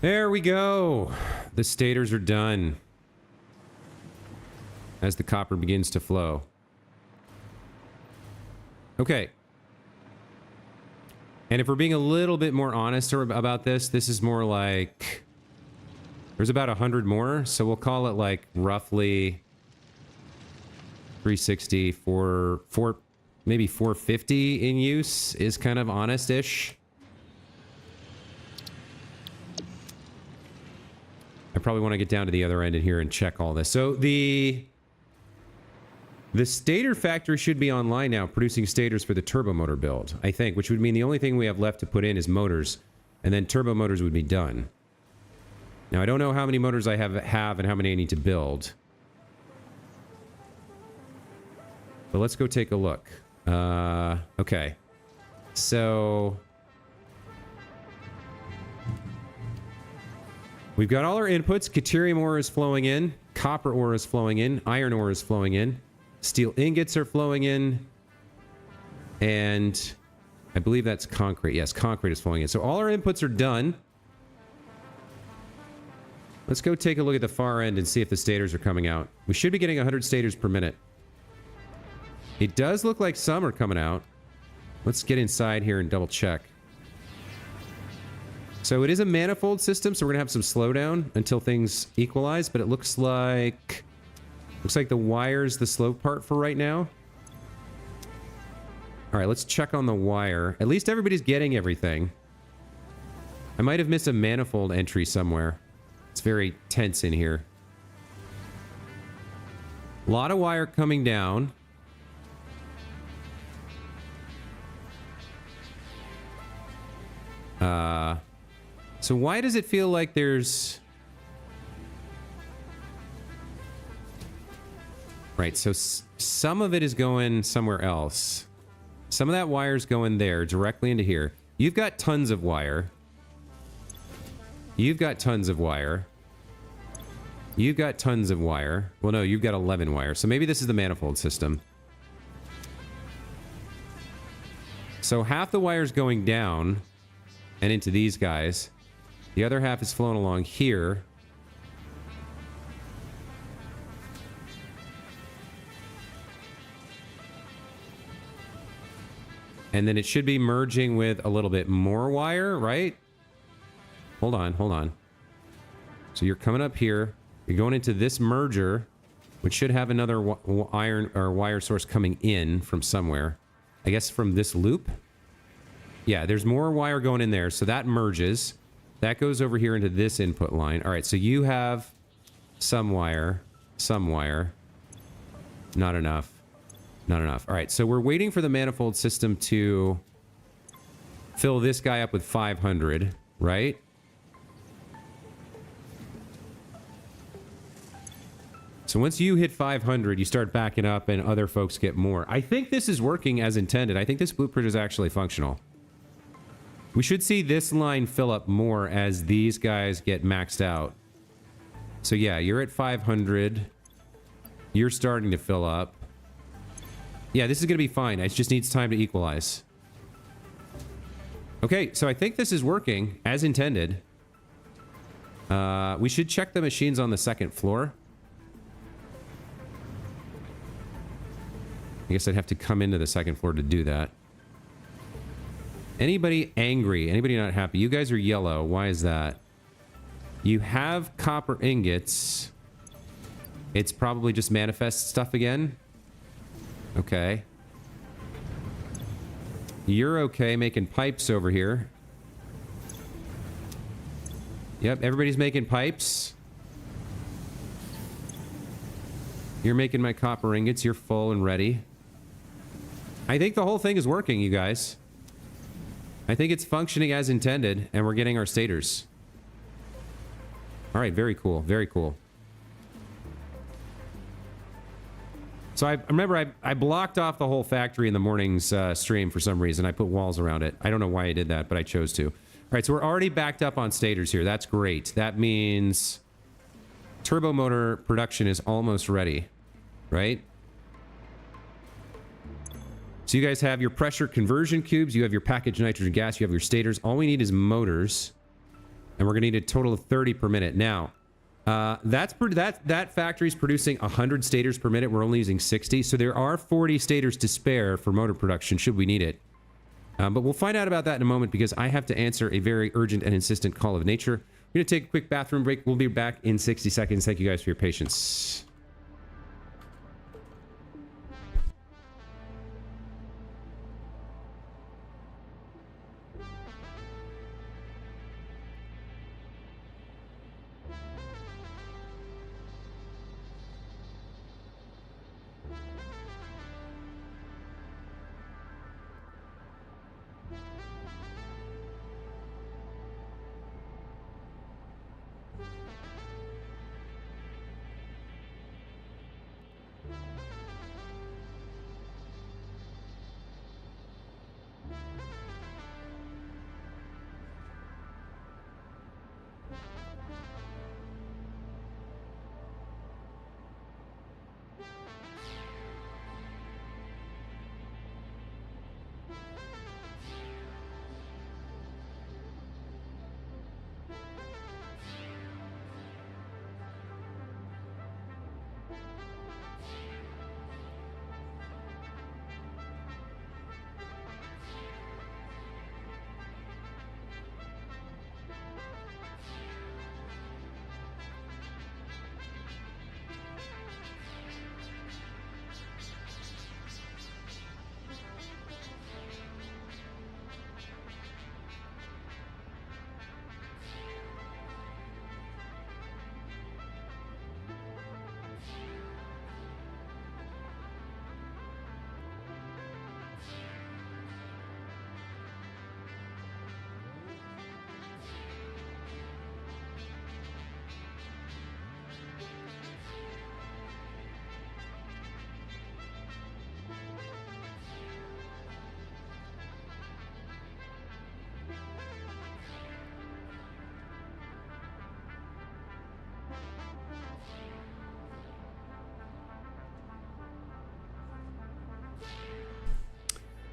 There we go. The stators are done. As the copper begins to flow. Okay. And if we're being a little bit more honest about this, this is more like... There's about 100 more, so we'll call it like roughly 360, maybe 450 in use is kind of honest-ish. I probably want to get down to the other end in here and check all this. So the stator factory should be online now, producing stators for the turbo motor build, I think, which would mean the only thing we have left to put in is motors, and then turbo motors would be done. Now, I don't know how many motors I have and how many I need to build. But let's go take a look. Okay. So... we've got all our inputs. Caterium ore is flowing in. Copper ore is flowing in. Iron ore is flowing in. Steel ingots are flowing in. And I believe that's concrete. Yes, concrete is flowing in. So all our inputs are done. Let's go take a look at the far end and see if the stators are coming out. We should be getting 100 stators per minute. It does look like some are coming out. Let's get inside here and double check. So it is a manifold system, so we're gonna have some slowdown until things equalize, but it looks like the wire's the slow part for right now. All right, let's check on the wire. At least everybody's getting everything. I might have missed a manifold entry somewhere. It's very tense in here. A lot of wire coming down. So why does it feel like there's... Right, so some of it is going somewhere else. Some of that wire's going there, directly into here. You've got tons of wire. You've got tons of wire. You've got tons of wire. Well, no, you've got 11 wire. So maybe this is the manifold system. So half the wire's going down and into these guys. The other half is flowing along here. And then it should be merging with a little bit more wire, right? Hold on, hold on. So you're coming up here. You're going into this merger, which should have another iron or wire source coming in from somewhere. I guess from this loop. Yeah, there's more wire going in there. So that merges. That goes over here into this input line. All right, so you have some wire. Not enough. Not enough. All right, so we're waiting for the manifold system to fill this guy up with 500, right? So once you hit 500, you start backing up and other folks get more. I think this is working as intended. I think this blueprint is actually functional. We should see this line fill up more as these guys get maxed out. So yeah, you're at 500. You're starting to fill up. Yeah, this is going to be fine. It just needs time to equalize. Okay, so I think this is working as intended. We should check the machines on the second floor. I guess I'd have to come into the second floor to do that. Anybody angry? Anybody not happy? You guys are yellow. Why is that? You have copper ingots. It's probably just manifest stuff again. Okay. You're okay making pipes over here. Yep, everybody's making pipes. You're making my copper ingots. You're full and ready. I think the whole thing is working, you guys. I think it's functioning as intended, and we're getting our stators. All right, very cool, very cool. So I remember I blocked off the whole factory in the morning's stream for some reason. I put walls around it. I don't know why I did that, but I chose to. All right, so we're already backed up on stators here. That's great. That means turbo motor production is almost ready, right? So you guys have your pressure conversion cubes, you have your packaged nitrogen gas, you have your stators. All we need is motors. And we're going to need a total of 30 per minute. Now, that factory's producing 100 stators per minute. We're only using 60. So there are 40 stators to spare for motor production should we need it. But we'll find out about that in a moment because I have to answer a very urgent and insistent call of nature. We're going to take a quick bathroom break. We'll be back in 60 seconds. Thank you guys for your patience.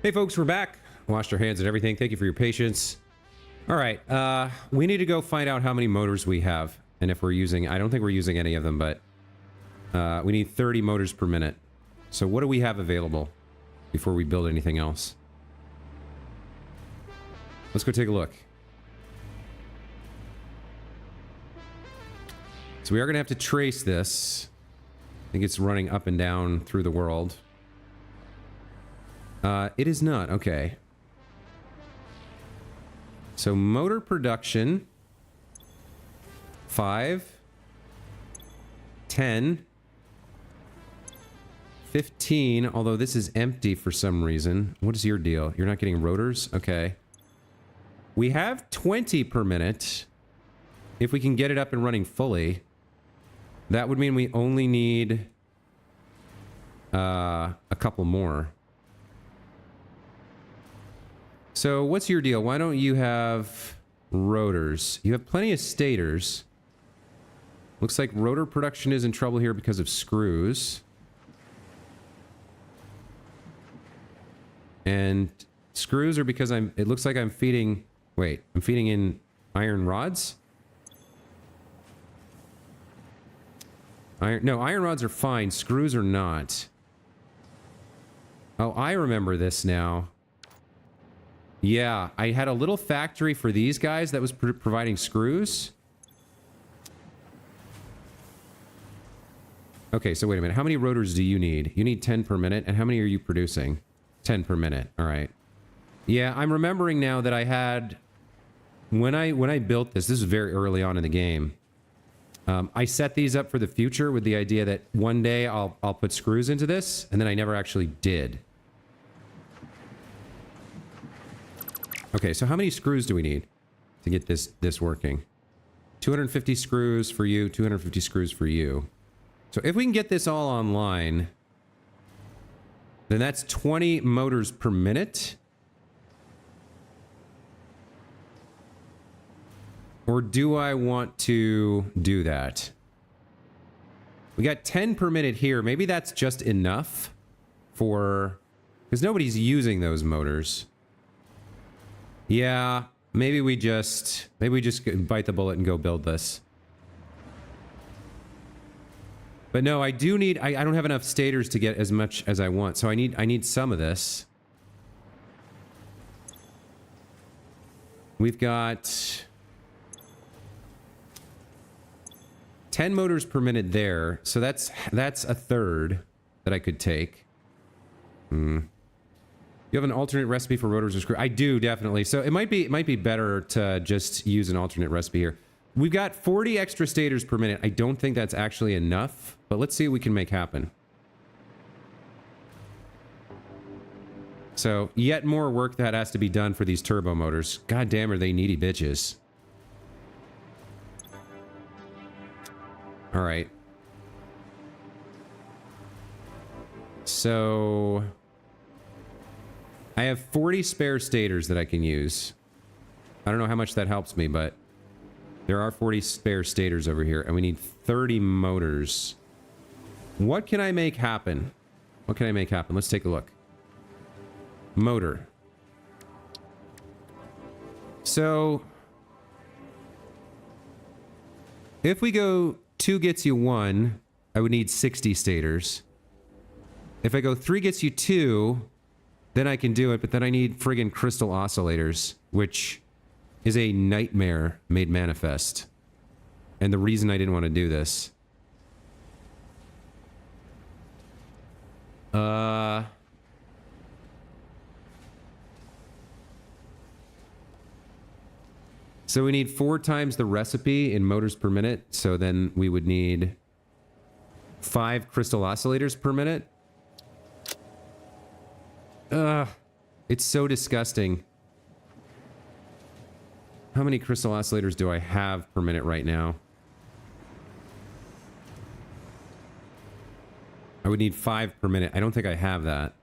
Hey folks, we're back. Washed our hands and everything. Thank you for your patience. All right, we need to go find out how many motors we have. And if we're using, I don't think we're using any of them, but we need 30 motors per minute. So what do we have available before we build anything else? Let's go take a look. So we are going to have to trace this. I think it's running up and down through the world. It is not. Okay. So motor production. 5. 10. 15. Although this is empty for some reason. What is your deal? You're not getting rotors? Okay. We have 20 per minute. If we can get it up and running fully. That would mean we only need a couple more. So what's your deal? Why don't you have rotors? You have plenty of stators. Looks like rotor production is in trouble here because of screws. And screws are because it looks like I'm feeding, wait, I'm feeding in iron rods? No, iron rods are fine. Screws are not. Oh, I remember this now. Yeah, I had a little factory for these guys that was providing screws. Okay, so wait a minute. How many rotors do you need? You need 10 per minute. And how many are you producing? 10 per minute. All right. Yeah, I'm remembering now that I had... When I built this is very early on in the game. I set these up for the future with the idea that one day I'll put screws into this, and then I never actually did. Okay, so how many screws do we need to get this working? 250 screws for you, 250 screws for you. So if we can get this all online, then that's 20 motors per minute. Or do I want to do that? We got 10 per minute here. Maybe that's just enough for... Because nobody's using those motors. Yeah, Maybe we just bite the bullet and go build this. But no, I do need, I don't have enough stators to get as much as I want. So I need some of this. We've got 10 motors per minute there. So that's a third that I could take. You have an alternate recipe for rotors or screw? I do, definitely. So it might be better to just use an alternate recipe here. We've got 40 extra stators per minute. I don't think that's actually enough, but let's see what we can make happen. So yet more work that has to be done for these turbo motors. God damn, are they needy bitches. All right. So I have 40 spare stators that I can use. I don't know how much that helps me, but there are 40 spare stators over here, and we need 30 motors. What can I make happen? What can I make happen? Let's take a look. Motor. So if we go 2 gets you 1, I would need 60 stators. If I go 3 gets you 2, then I can do it, but then I need friggin' crystal oscillators, which is a nightmare made manifest. And the reason I didn't want to do this. So we need 4 times the recipe in motors per minute. So then we would need 5 crystal oscillators per minute. It's so disgusting. How many crystal oscillators do I have per minute right now? I would need 5 per minute. I don't think I have that.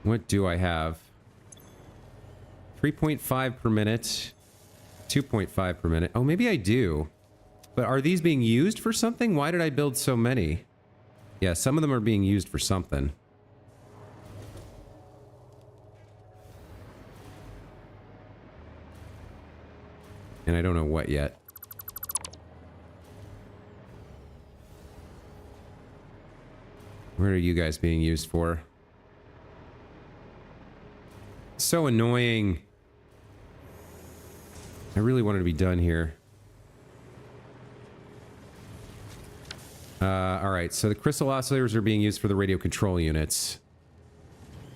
What do I have? 3.5 per minute. 2.5 per minute. Oh, maybe I do. But are these being used for something? Why did I build so many? Yeah, some of them are being used for something. And I don't know what yet. What are you guys being used for? So annoying. I really wanted to be done here. All right, so the crystal oscillators are being used for the radio control units.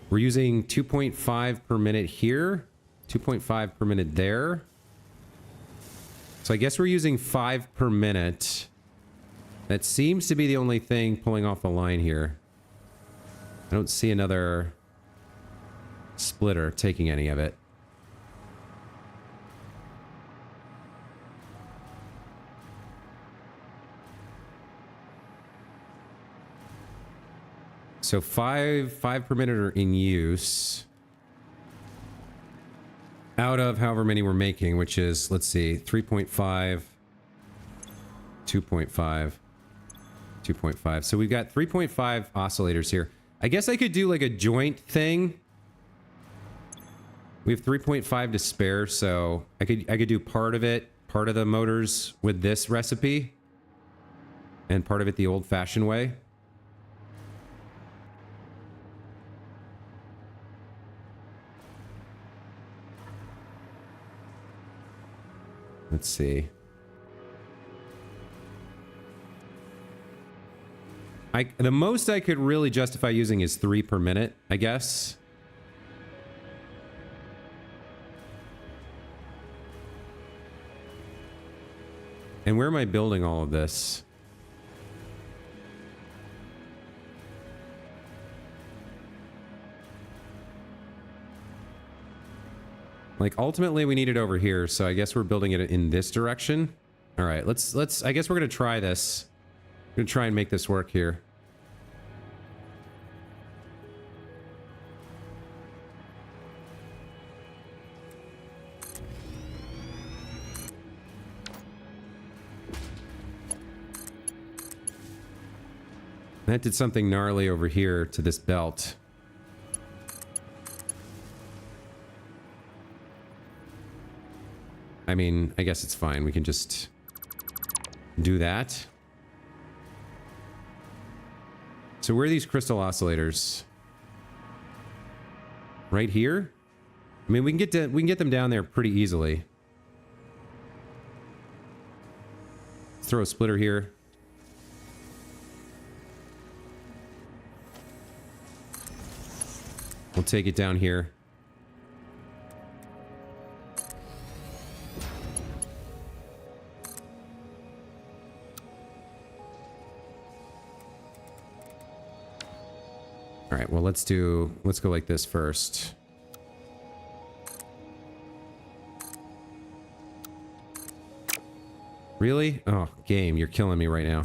We're using 2.5 per minute here, 2.5 per minute there. So I guess we're using 5 per minute. That seems to be the only thing pulling off the line here. I don't see another splitter taking any of it. So 5 per minute are in use. Out of however many we're making, which is, let's see, 3.5, 2.5, 2.5. So we've got 3.5 oscillators here. I guess I could do like a joint thing. We have 3.5 to spare, so I could do part of it, part of the motors with this recipe, and part of it the old-fashioned way. Let's see. The most I could really justify using is 3 per minute, I guess. And where am I building all of this? Like, ultimately, we need it over here, so I guess we're building it in this direction. All right, let's. I guess we're gonna try this. We're gonna try and make this work here. That did something gnarly over here to this belt. I mean, I guess it's fine. We can just do that. So where are these crystal oscillators? Right here? I mean, we can get them down there pretty easily. Throw a splitter here. We'll take it down here. All right, well, let's go like this first. Really? Oh, game, you're killing me right now.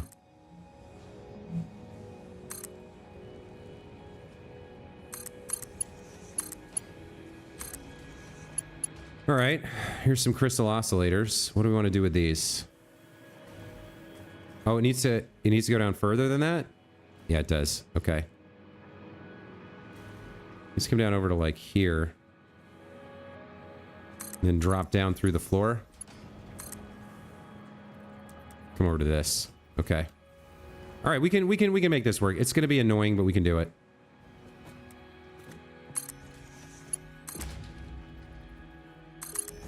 All right, here's some crystal oscillators. What do we want to do with these? Oh, it needs to go down further than that? Yeah, it does. Okay. Let's come down over to like here. And then drop down through the floor. Come over to this. Okay. All right, we can make this work. It's going to be annoying, but we can do it.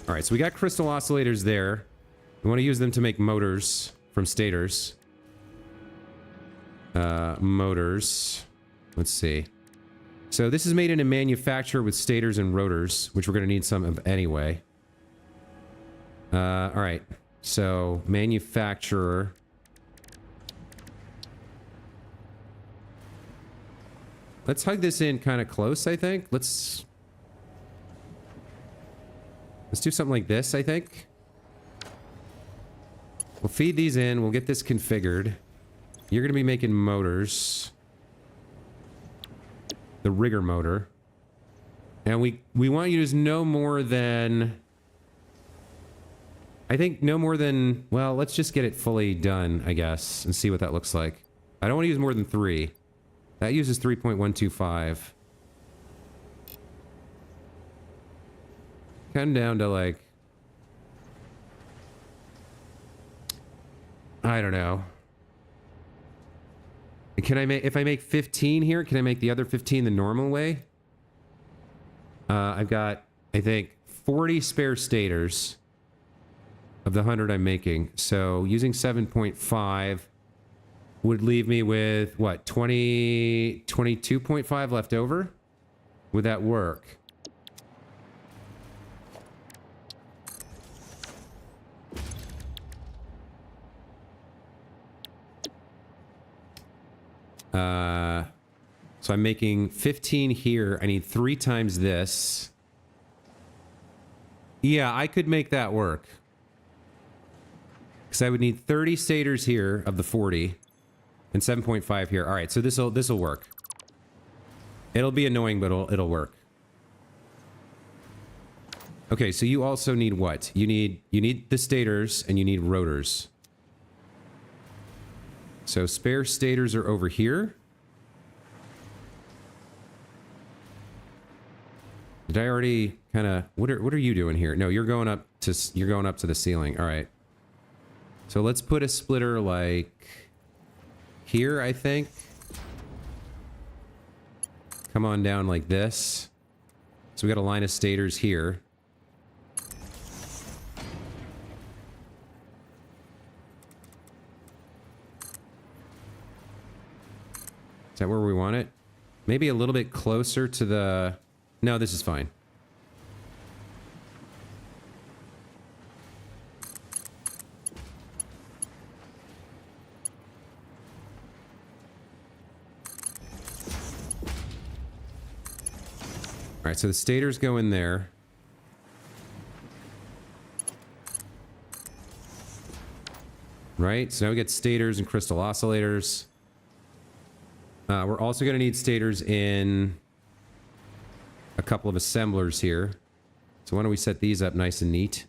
All right, so we got crystal oscillators there. We want to use them to make motors from stators. Motors. Let's see. So this is made in a manufacturer with stators and rotors, which we're going to need some of anyway. All right. So manufacturer. Let's hug this in kind of close, I think. Let's do something like this, I think. We'll feed these in. We'll get this configured. You're going to be making motors. The rigger motor. And we want you to use no more than... I think no more than... Well, let's just get it fully done, I guess, and see what that looks like. I don't want to use more than 3. That uses 3.125. Come down to like... I don't know. Can I make... If I make 15 here, can I make the other 15 the normal way? I've got, I think, 40 spare stators of the 100 I'm making. So using 7.5 would leave me with, what, 22.5 left over? Would that work? So I'm making 15 here. I need 3 times this. Yeah, I could make that work. Because I would need 30 stators here of the 40 and 7.5 here. All right, so this'll work. It'll be annoying, but it'll work. Okay, so you also need what? You need the stators and you need rotors. So spare stators are over here. Did I already kind of... What are you doing here? No, you're going up to the ceiling. All right. So let's put a splitter like here, I think. Come on down like this. So we got a line of stators here. Is that where we want it? Maybe a little bit closer to the... No, this is fine. All right, so the stators go in there. Right, so now we get stators and crystal oscillators. We're also going to need stators in a couple of assemblers here. So why don't we set these up nice and neat?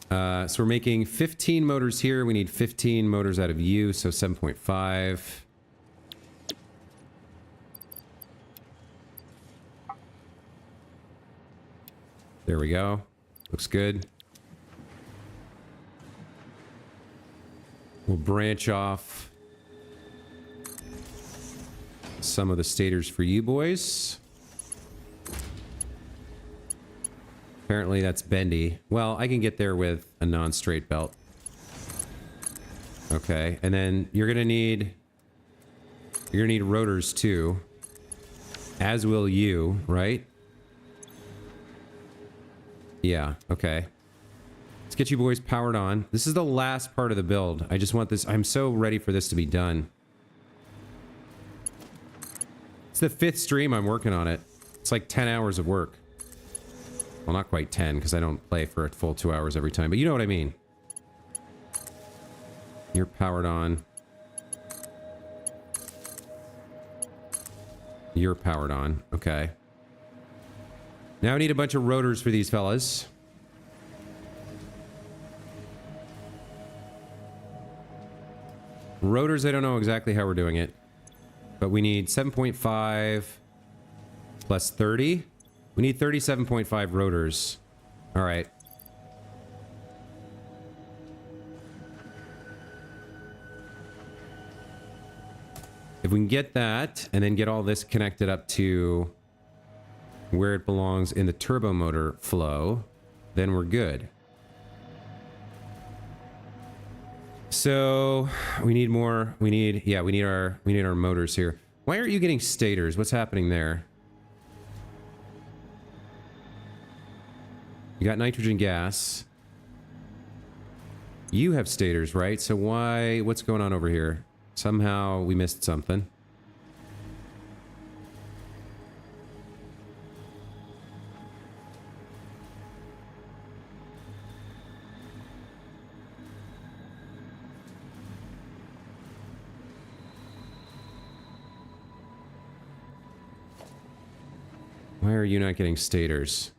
So we're making 15 motors here. We need 15 motors out of you, so 7.5. There we go. Looks good. We'll branch off some of the stators for you boys. Apparently that's bendy. Well, I can get there with a non-straight belt. Okay, and then you're gonna need rotors too. As will you, right? Yeah, okay. Let's get you boys powered on. This is the last part of the build. I just want this. I'm so ready for this to be done. It's the 5th stream I'm working on it. It's like 10 hours of work. Well, not quite 10, because I don't play for a full 2 hours every time, but you know what I mean. You're powered on. You're powered on. Okay. Now I need a bunch of rotors for these fellas. Rotors, I don't know exactly how we're doing it. But we need 7.5 plus 30. We need 37.5 rotors. All right. If we can get that, and then get all this connected up to where it belongs in the turbo motor flow, then we're good. So we need more. We need our motors here. Why aren't you getting stators? What's happening there? You got nitrogen gas. You have stators, right? So what's going on over here? Somehow we missed something. Why are you not getting stators?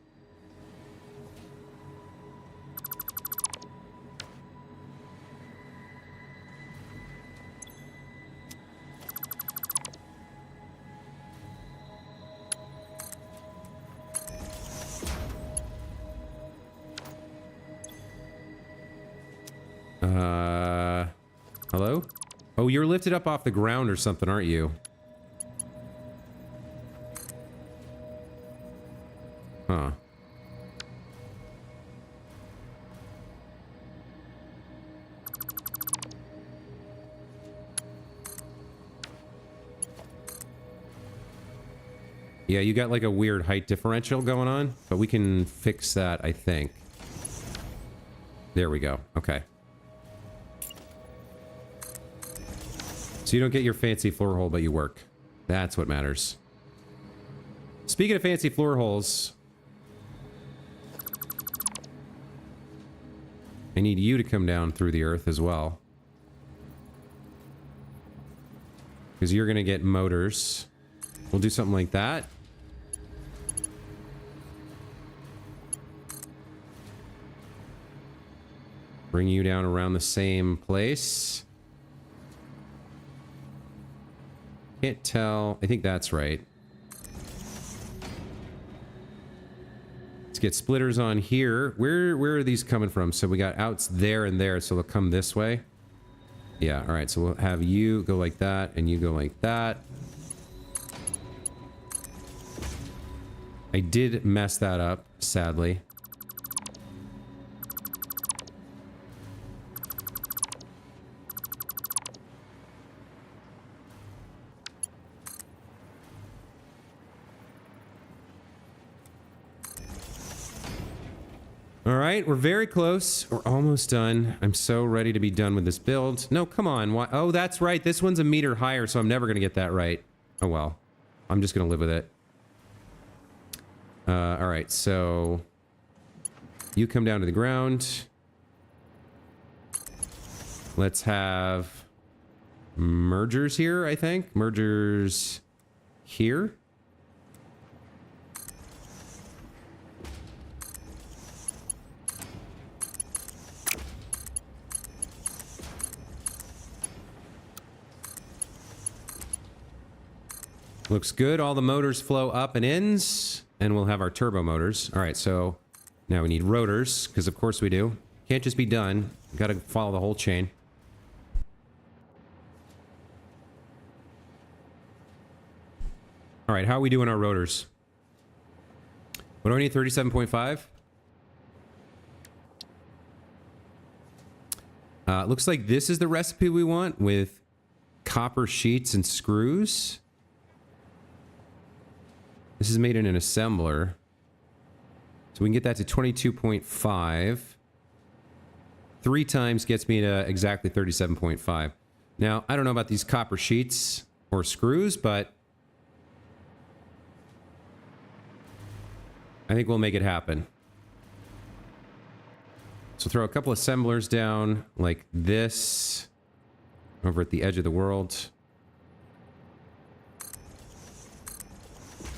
Hello? Oh, you're lifted up off the ground or something, aren't you? Huh. Yeah, you got like a weird height differential going on, but we can fix that, I think. There we go. Okay. So you don't get your fancy floor hole, but you work. That's what matters. Speaking of fancy floor holes, I need you to come down through the earth as well. Because you're going to get motors. We'll do something like that. Bring you down around the same place. Can't tell. I think that's right. Let's get splitters on here. Where are these coming from? So we got outs there and there, so they'll come this way. Yeah, all right. So we'll have you go like that, and you go like that. I did mess that up, sadly. All right, we're very close. We're almost done. I'm so ready to be done with this build. No, come on. Why? Oh, that's right. This one's a meter higher, so I'm never going to get that right. Oh, well. I'm just going to live with it. All right, so you come down to the ground. Let's have mergers here, I think. Mergers here. Looks good. All the motors flow up and ins, and we'll have our turbo motors. All right, so now we need rotors, because of course we do. Can't just be done. Got to follow the whole chain. All right, how are we doing our rotors? What do I need? 37.5? Looks like this is the recipe we want with copper sheets and screws. This is made in an assembler. So we can get that to 22.5. 3 times gets me to exactly 37.5. Now, I don't know about these copper sheets or screws, but I think we'll make it happen. So throw a couple assemblers down like this over at the edge of the world.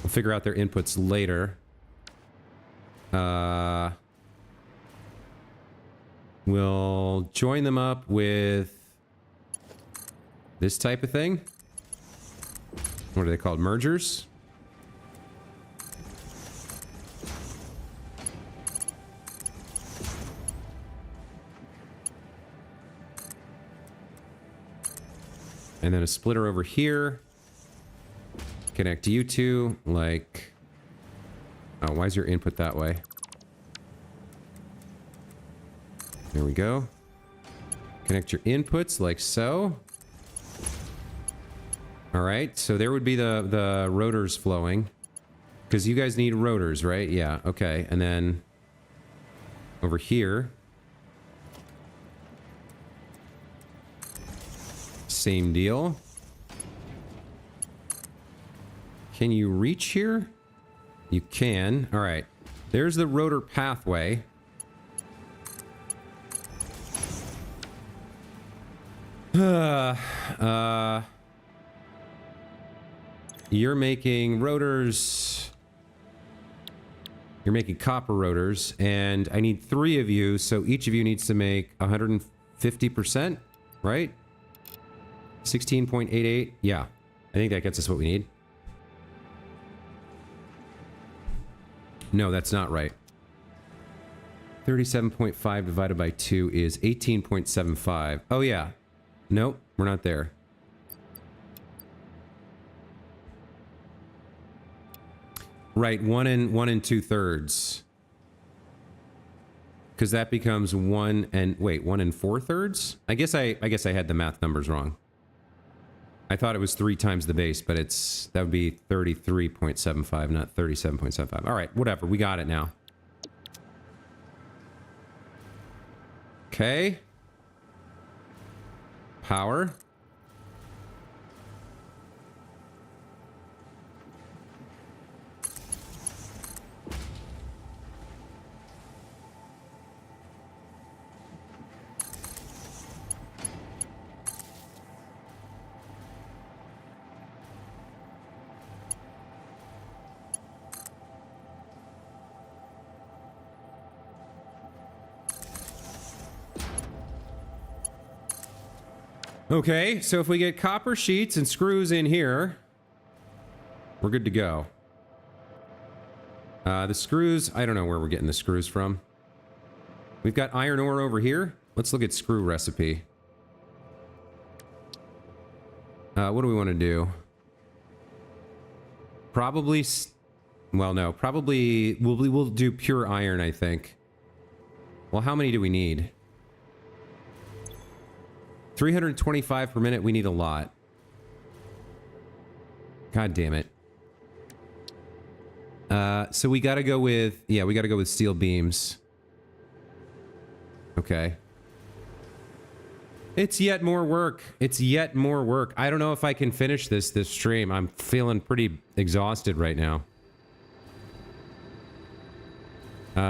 We'll figure out their inputs later. We'll join them up with this type of thing. What are they called? Mergers? And then a splitter over here. Connect you two, like... Oh, why is your input that way? There we go. Connect your inputs like so. Alright, so there would be the rotors flowing. Because you guys need rotors, right? Yeah, okay. And then... over here... same deal. Can you reach here? You can. All right. There's the rotor pathway. You're making rotors. You're making copper rotors, and I need 3 of you, so each of you needs to make 150%, right? 16.88. Yeah. I think that gets us what we need. No, that's not right. 37.5 divided by 2 is 18.75. Oh, yeah. Nope, we're not there. Right, 1 and 2/3. Because that becomes 1 and... wait, 1 and 4/3? I guess I had the math numbers wrong. I thought it was 3 times the base, but that would be 33.75, not 37.75. All right, whatever. We got it now. Okay. Power. Okay, so if we get copper sheets and screws in here, we're good to go. The screws, I don't know where we're getting the screws from. We've got iron ore over here. Let's look at screw recipe. What do we want to do? Probably, well, no, probably we'll do pure iron, I think. Well, how many do we need? 325 per minute. We need a lot. God damn it. So we gotta go with... yeah, we gotta go with steel beams. Okay. It's yet more work. It's yet more work. I don't know if I can finish this stream. I'm feeling pretty exhausted right now.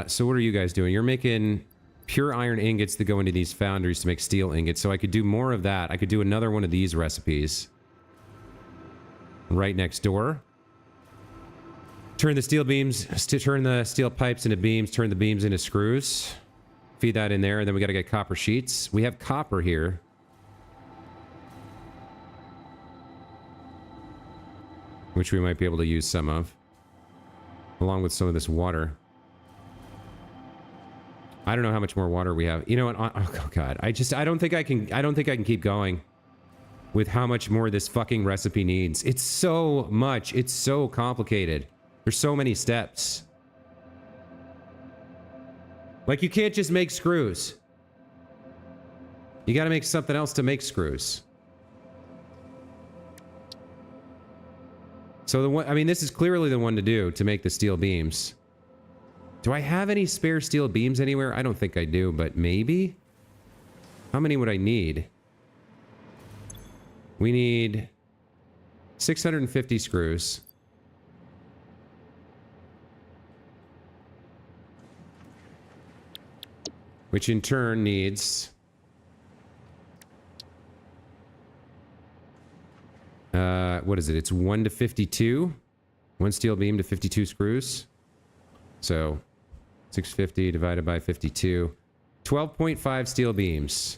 So what are you guys doing? You're making... pure iron ingots that go into these foundries to make steel ingots. So I could do more of that. I could do another one of these recipes. Right next door. Turn the steel beams, turn the steel pipes into beams, turn the beams into screws. Feed that in there, and then we gotta get copper sheets. We have copper here. which we might be able to use some of, along with some of this water. I don't know how much more water we have. You know what? Oh god, I don't think I can keep going with how much more this fucking recipe needs. It's so much. It's so complicated. There's so many steps. Like, you can't just make screws. You gotta make something else to make screws. So the one, I mean, this is clearly the one to do to make the steel beams. Do I have any spare steel beams anywhere? I don't think I do, but maybe? How many would I need? We need 650 screws. Which in turn needs... what is it? It's 1 to 52. 1 steel beam to 52 screws. So, 650 divided by 52. 12.5 steel beams.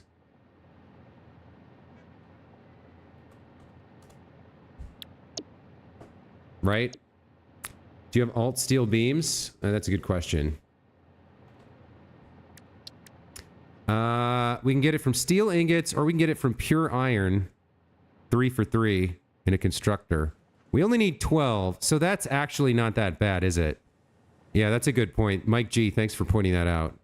Right? Do you have alt steel beams? That's a good question. We can get it from steel ingots, or we can get it from pure iron. 3 for 3 in a constructor. We only need 12, so that's actually not that bad, is it? Yeah, that's a good point. Mike G, thanks for pointing that out.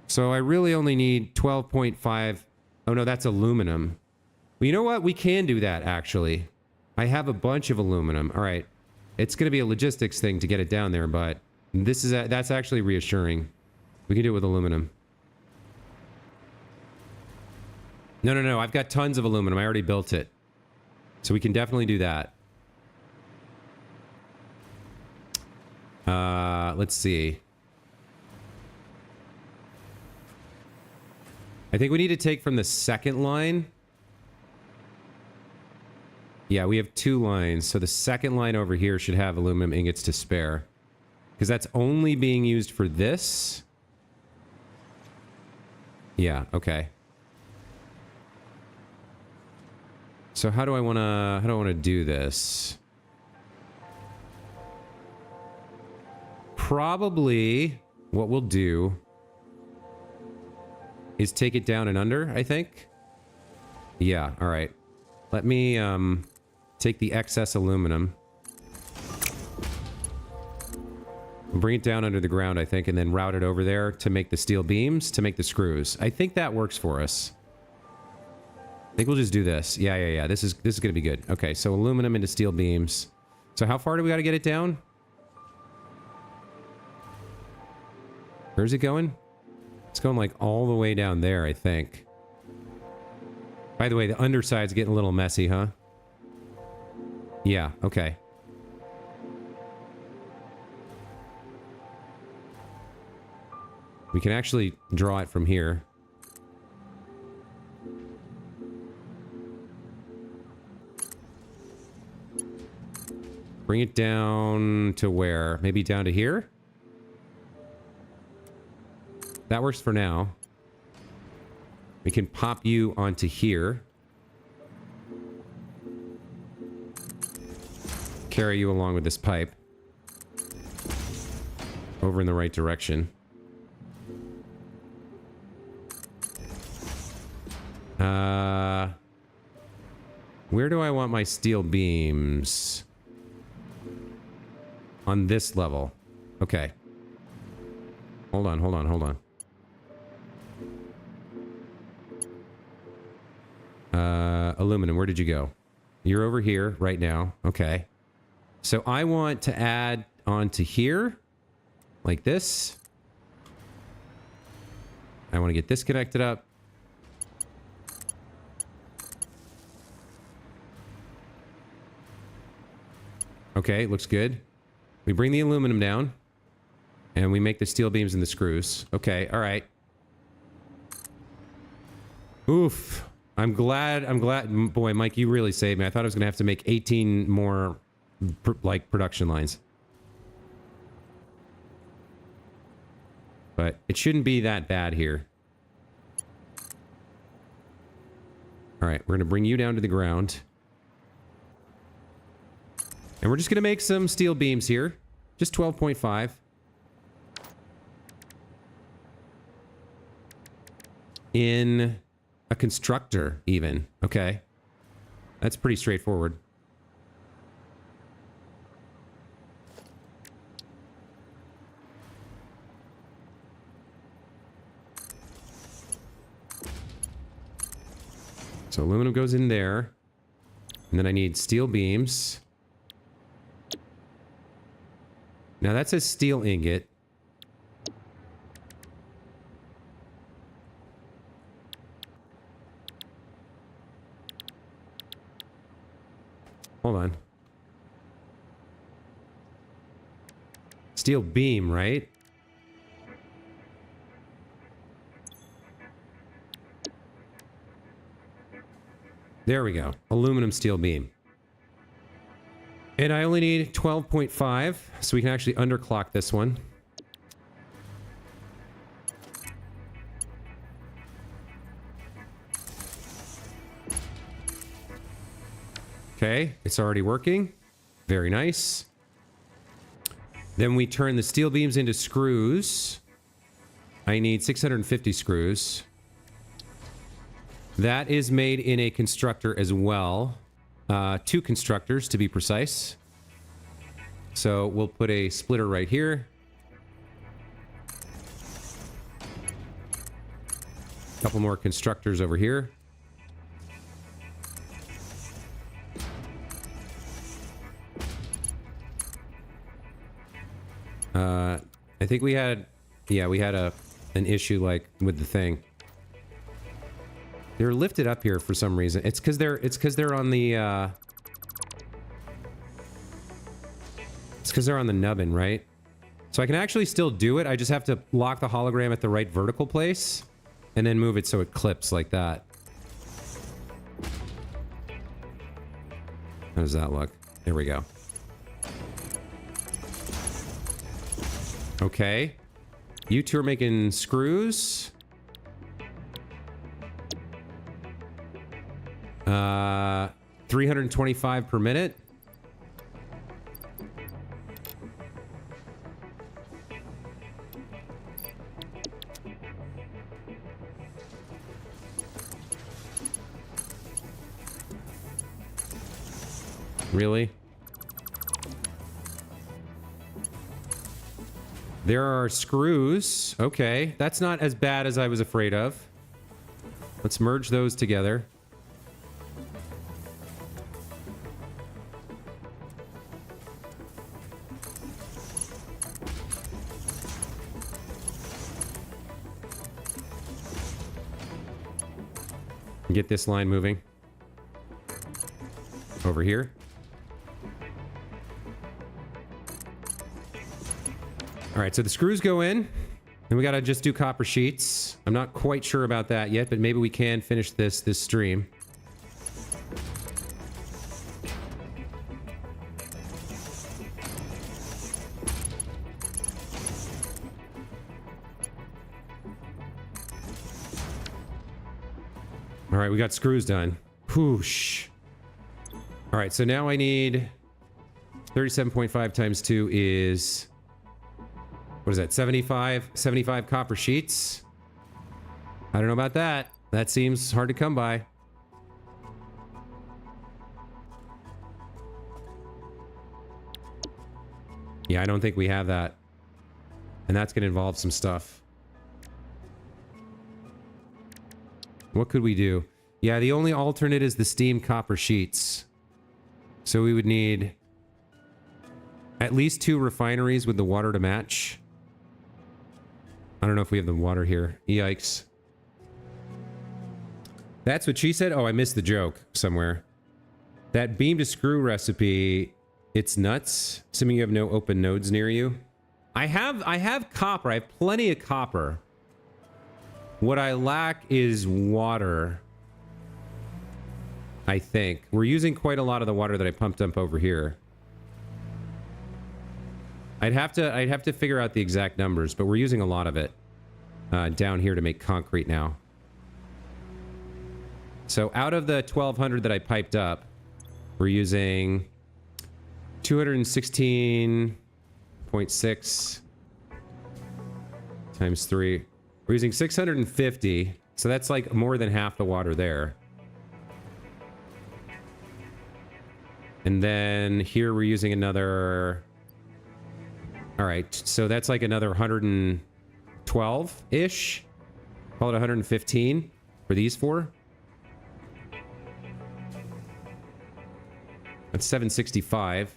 So I really only need 12.5. Oh no, that's aluminum. Well, you know what? We can do that, actually. I have a bunch of aluminum. All right. It's going to be a logistics thing to get it down there, but that's actually reassuring. We can do it with aluminum. No. I've got tons of aluminum. I already built it. So we can definitely do that. Let's see. I think we need to take from the second line. Yeah, we have 2 lines. So the second line over here should have aluminum ingots to spare. Because that's only being used for this. Yeah, okay. So how do I want to do this? Probably what we'll do is take it down and under, I think. Yeah, all right. Let me take the excess aluminum. Bring it down under the ground, I think, and then route it over there to make the steel beams, to make the screws. I think that works for us. I think we'll just do this. Yeah. This is gonna be good. Okay, so aluminum into steel beams. So how far do we gotta get it down? Where's it going? It's going like all the way down there, I think. By the way, the underside's getting a little messy, huh? Yeah, okay. We can actually draw it from here. Bring it down to where? Maybe down to here? That works for now. We can pop you onto here. Carry you along with this pipe. Over in the right direction. Where do I want my steel beams? On this level. Okay. Hold on. Aluminum, where did you go? You're over here right now. Okay. So I want to add onto here. Like this. I want to get this connected up. Okay, looks good. We bring the aluminum down. And we make the steel beams and the screws. Okay, alright. Oof. I'm glad. Boy, Mike, you really saved me. I thought I was going to have to make 18 more, production lines. But it shouldn't be that bad here. Alright, we're going to bring you down to the ground. And we're just going to make some steel beams here. Just 12.5. In a constructor, even. Okay. That's pretty straightforward. So aluminum goes in there. And then I need steel beams. Now that says steel ingot. Hold on. Steel beam, right? There we go. Aluminum steel beam. And I only need 12.5, so we can actually underclock this one. Okay, it's already working. Very nice. Then we turn the steel beams into screws. I need 650 screws. That is made in a constructor as well. 2 constructors to be precise. So we'll put a splitter right here. A couple more constructors over here. I think we had, yeah, we had an issue like with the thing. They're lifted up here for some reason. It's because they're on the it's because they're on the nubbin, right? So I can actually still do it. I just have to lock the hologram at the right vertical place and then move it so it clips like that. How does that look? There we go. Okay. You two are making screws. 325 per minute. Really? There are screws. Okay, that's not as bad as I was afraid of. Let's merge those together. Get this line moving. Over here. All right, so the screws go in, and we gotta just do copper sheets. I'm not quite sure about that yet, but maybe we can finish this stream. All right, we got screws done. Whoosh. All right, so now I need 37.5 times 2 is... what is that? 75 copper sheets. I don't know about that. That seems hard to come by. Yeah, I don't think we have that. And that's going to involve some stuff. What could we do? Yeah, the only alternate is the steam copper sheets. So we would need at least 2 refineries with the water to match. I don't know if we have the water here. Yikes. That's what she said? Oh, I missed the joke somewhere. That beam to screw recipe, it's nuts. Assuming you have no open nodes near you. I have copper. I have plenty of copper. What I lack is water. I think. We're using quite a lot of the water that I pumped up over here. I'd have to figure out the exact numbers, but we're using a lot of it down here to make concrete now. So out of the 1,200 that I piped up, we're using 216.6 times 3. We're using 650, so that's like more than half the water there. And then here we're using another... All right, so that's like another 112-ish. Call it 115 for these 4. That's 765.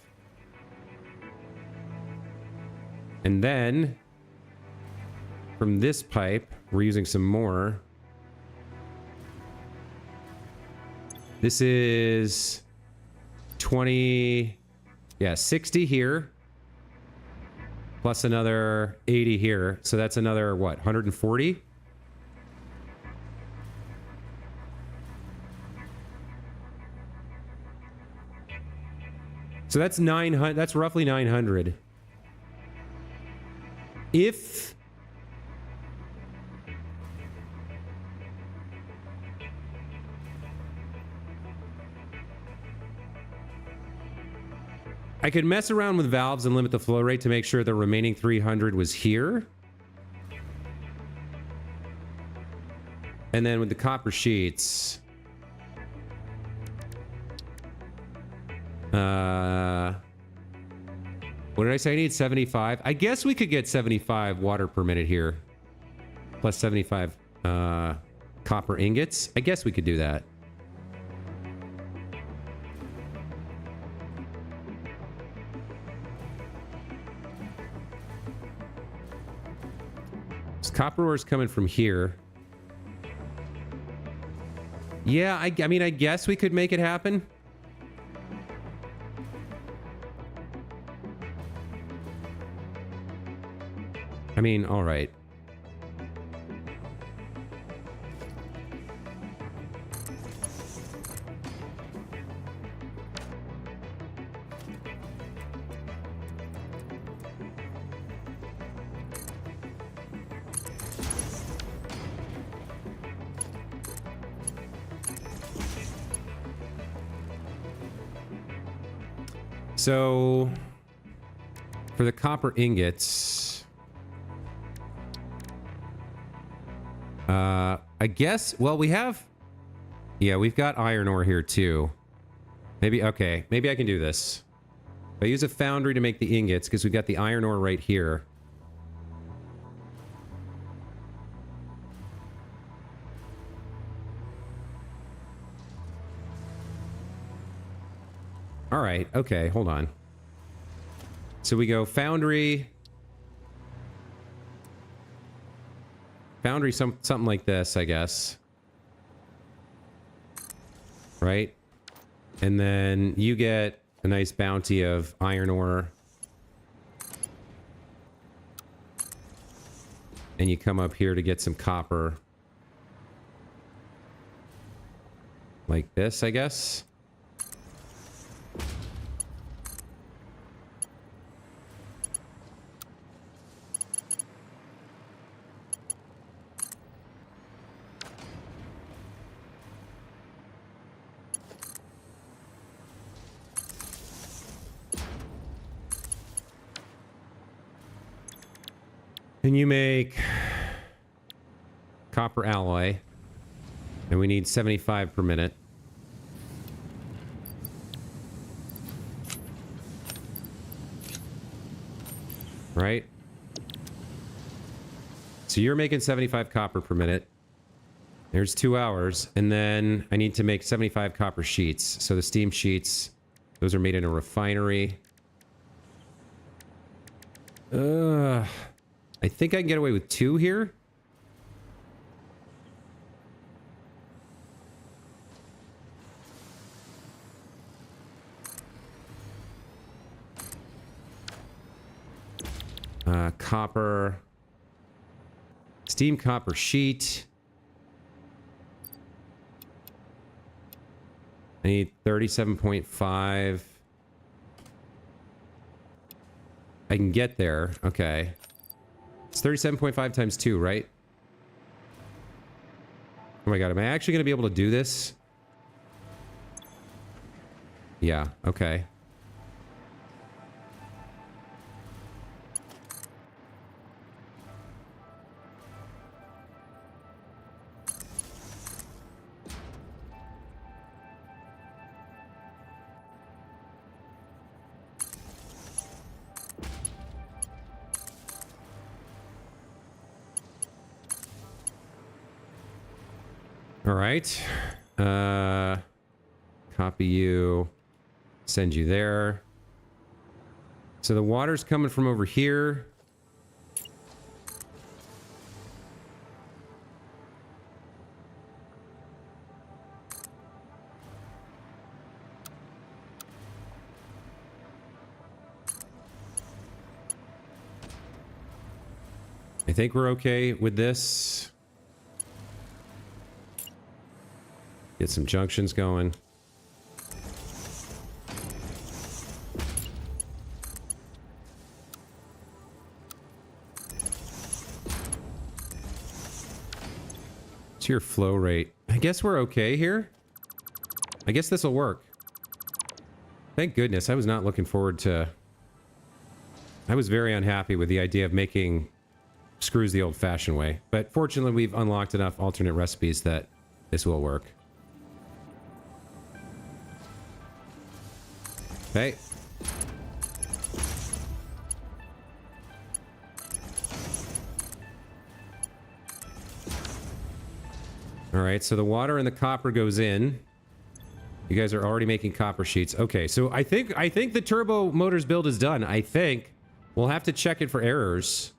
And then from this pipe, we're using some more. This is 20, yeah, 60 here. Plus another 80 here. So that's another, what, 140? So that's 900, that's roughly 900. If I could mess around with valves and limit the flow rate to make sure the remaining 300 was here. And then with the copper sheets... what did I say? I need 75. I guess we could get 75 water per minute here. Plus 75 copper ingots. I guess we could do that. So copper ore is coming from here. Yeah, I mean, I guess we could make it happen. I mean, all right. So, for the copper ingots... I guess, well, we have... Yeah, we've got iron ore here, too. Maybe, okay, maybe I can do this. If I use a foundry to make the ingots, because we've got the iron ore right here. All right, okay, hold on. So we go foundry... Foundry, something like this, I guess. Right? And then you get a nice bounty of iron ore. And you come up here to get some copper. Like this, I guess. And you make copper alloy. And we need 75 per minute. Right? So you're making 75 copper per minute. There's 2 hours. And then I need to make 75 copper sheets. So the steam sheets, those are made in a refinery. I think I can get away with 2 here. Copper. Steam copper sheet. I need 37.5. I can get there. Okay. It's 37.5 times 2, right? Oh my god, am I actually going to be able to do this? Yeah, okay. All right. Copy you. Send you there. So the water's coming from over here. I think we're okay with this. Get some junctions going. What's your flow rate? I guess we're okay here. I guess this will work. Thank goodness. I was not looking forward to... I was very unhappy with the idea of making screws the old-fashioned way. But fortunately, we've unlocked enough alternate recipes that this will work. Hey. All right, so the water and the copper goes in. You guys are already making copper sheets. Okay, so I think the turbo motors build is done. I think we'll have to check it for errors,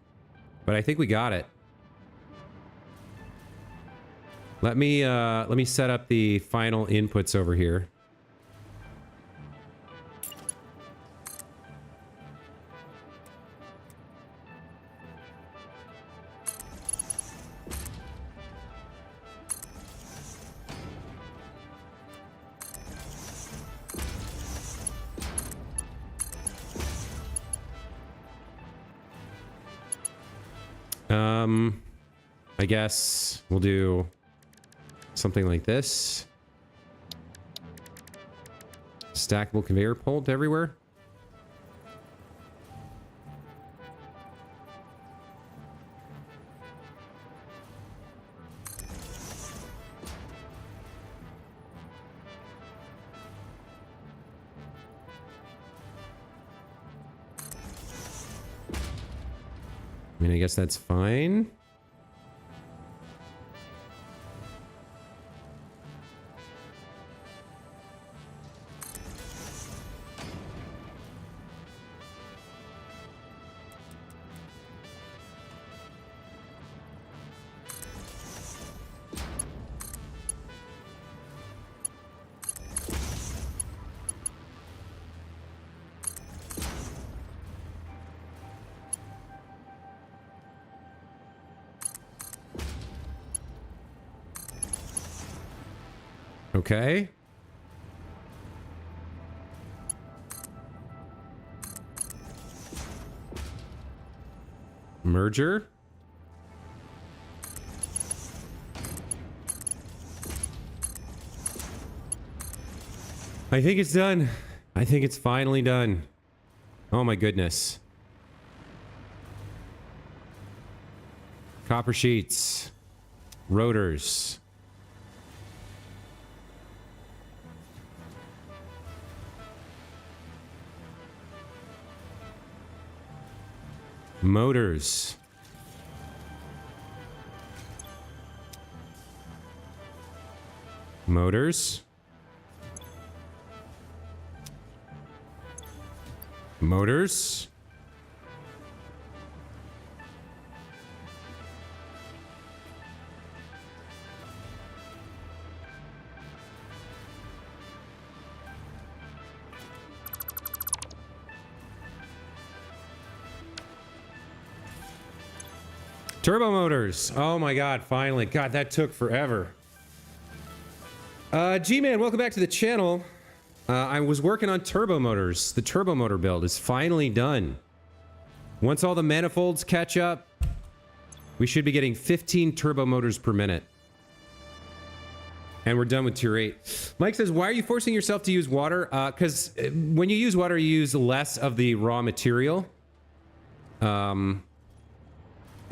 but I think we got it. Let me set up the final inputs over here. I guess we'll do something like this. Stackable conveyor pole everywhere. I mean, I guess that's fine. Okay. Merger. I think it's done. I think it's finally done. Oh my goodness. Copper sheets. Rotors. Motors. Motors. Motors. Turbo motors. Oh my god, finally. God, that took forever. G-Man, welcome back to the channel. I was working on turbo motors. The turbo motor build is finally done. Once all the manifolds catch up, we should be getting 15 turbo motors per minute. And we're done with tier 8. Mike says, why are you forcing yourself to use water? Because when you use water, you use less of the raw material.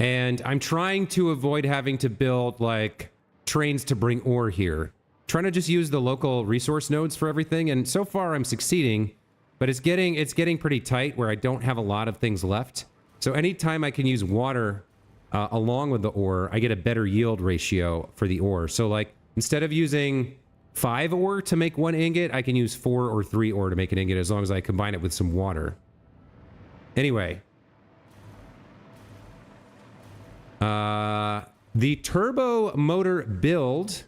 And I'm trying to avoid having to build, like, trains to bring ore here. Trying to just use the local resource nodes for everything, and so far I'm succeeding, but it's getting pretty tight where I don't have a lot of things left. So anytime I can use water along with the ore, I get a better yield ratio for the ore. So, like, Instead of using 5 ore to make 1 ingot, I can use 4 or 3 ore to make an ingot as long as I combine it with some water. Anyway. The turbo motor build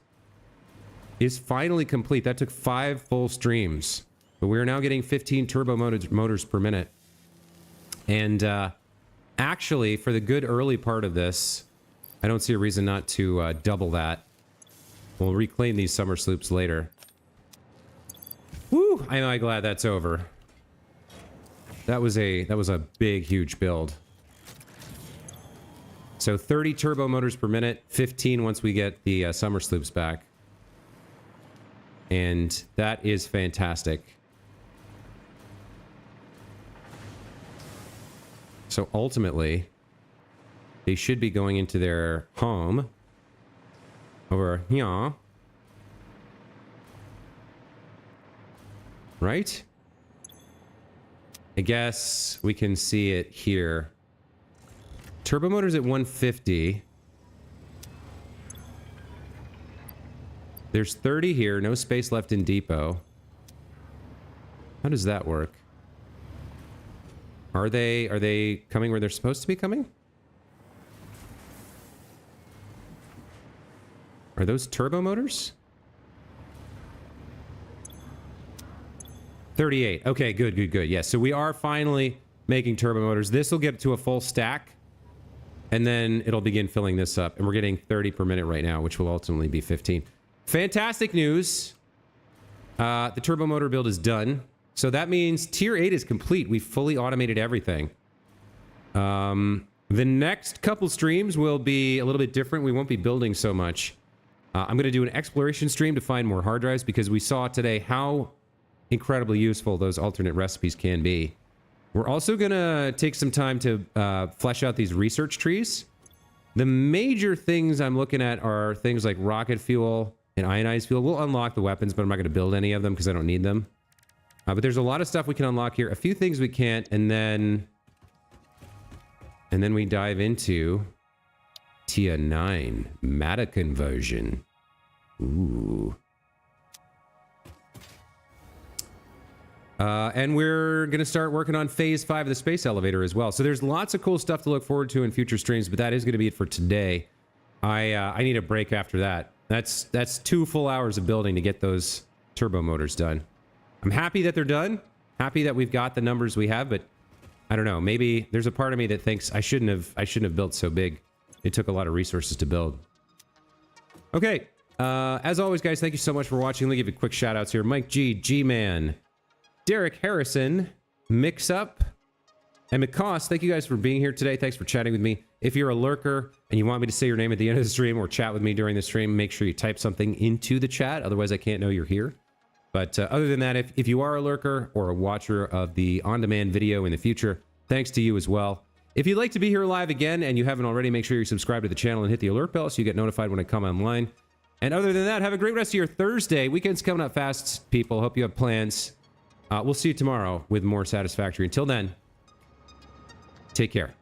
is finally complete. That took 5 full streams. But we're now getting 15 turbo motors per minute. And actually, for the good early part of this, I don't see a reason not to double that. We'll reclaim these summer sloops later. Woo! I'm glad that's over. That was a big, huge build. So 30 turbo motors per minute, 15 once we get the summer sloops back. And that is fantastic. So ultimately, they should be going into their home over here. Right? I guess we can see it here. Turbo motor's at 150. There's 30 here, no space left in depot. How does that work? Are they coming where they're supposed to be coming? Are those turbo motors? 38. Okay, good. Yes, so we are finally making turbo motors. This will get to a full stack, and then it'll begin filling this up. And we're getting 30 per minute right now, which will ultimately be 15. Fantastic news. The turbo motor build is done. So that means tier 8 is complete. We've fully automated everything. The next couple streams will be a little bit different. We won't be building so much. I'm going to do an exploration stream to find more hard drives because we saw today how incredibly useful those alternate recipes can be. We're also going to take some time to flesh out these research trees. The major things I'm looking at are things like rocket fuel and ionized fuel. We'll unlock the weapons, but I'm not going to build any of them because I don't need them. But there's a lot of stuff we can unlock here. A few things we can't, and then we dive into Tier 9 matter conversion. Ooh. And we're going to start working on Phase 5 of the space elevator as well. So there's lots of cool stuff to look forward to in future streams, but that is going to be it for today. I need a break after that. That's 2 full hours of building to get those turbo motors done. I'm happy that they're done. Happy that we've got the numbers we have, but I don't know. Maybe there's a part of me that thinks I shouldn't have built so big. It took a lot of resources to build. Okay. As always, guys, thank you so much for watching. Let me give you quick shout outs here. Mike G, G-Man, Derek Harrison, Mix Up, and McCoss. Thank you guys for being here today. Thanks for chatting with me. If you're a lurker and you want me to say your name at the end of the stream or chat with me during the stream, make sure you type something into the chat. Otherwise, I can't know you're here. But other than that, if you are a lurker or a watcher of the on-demand video in the future, thanks to you as well. If you'd like to be here live again and you haven't already, make sure you subscribe to the channel and hit the alert bell so you get notified when I come online. And other than that, have a great rest of your Thursday. Weekend's coming up fast, people. Hope you have plans. We'll see you tomorrow with more Satisfactory. Until then, take care.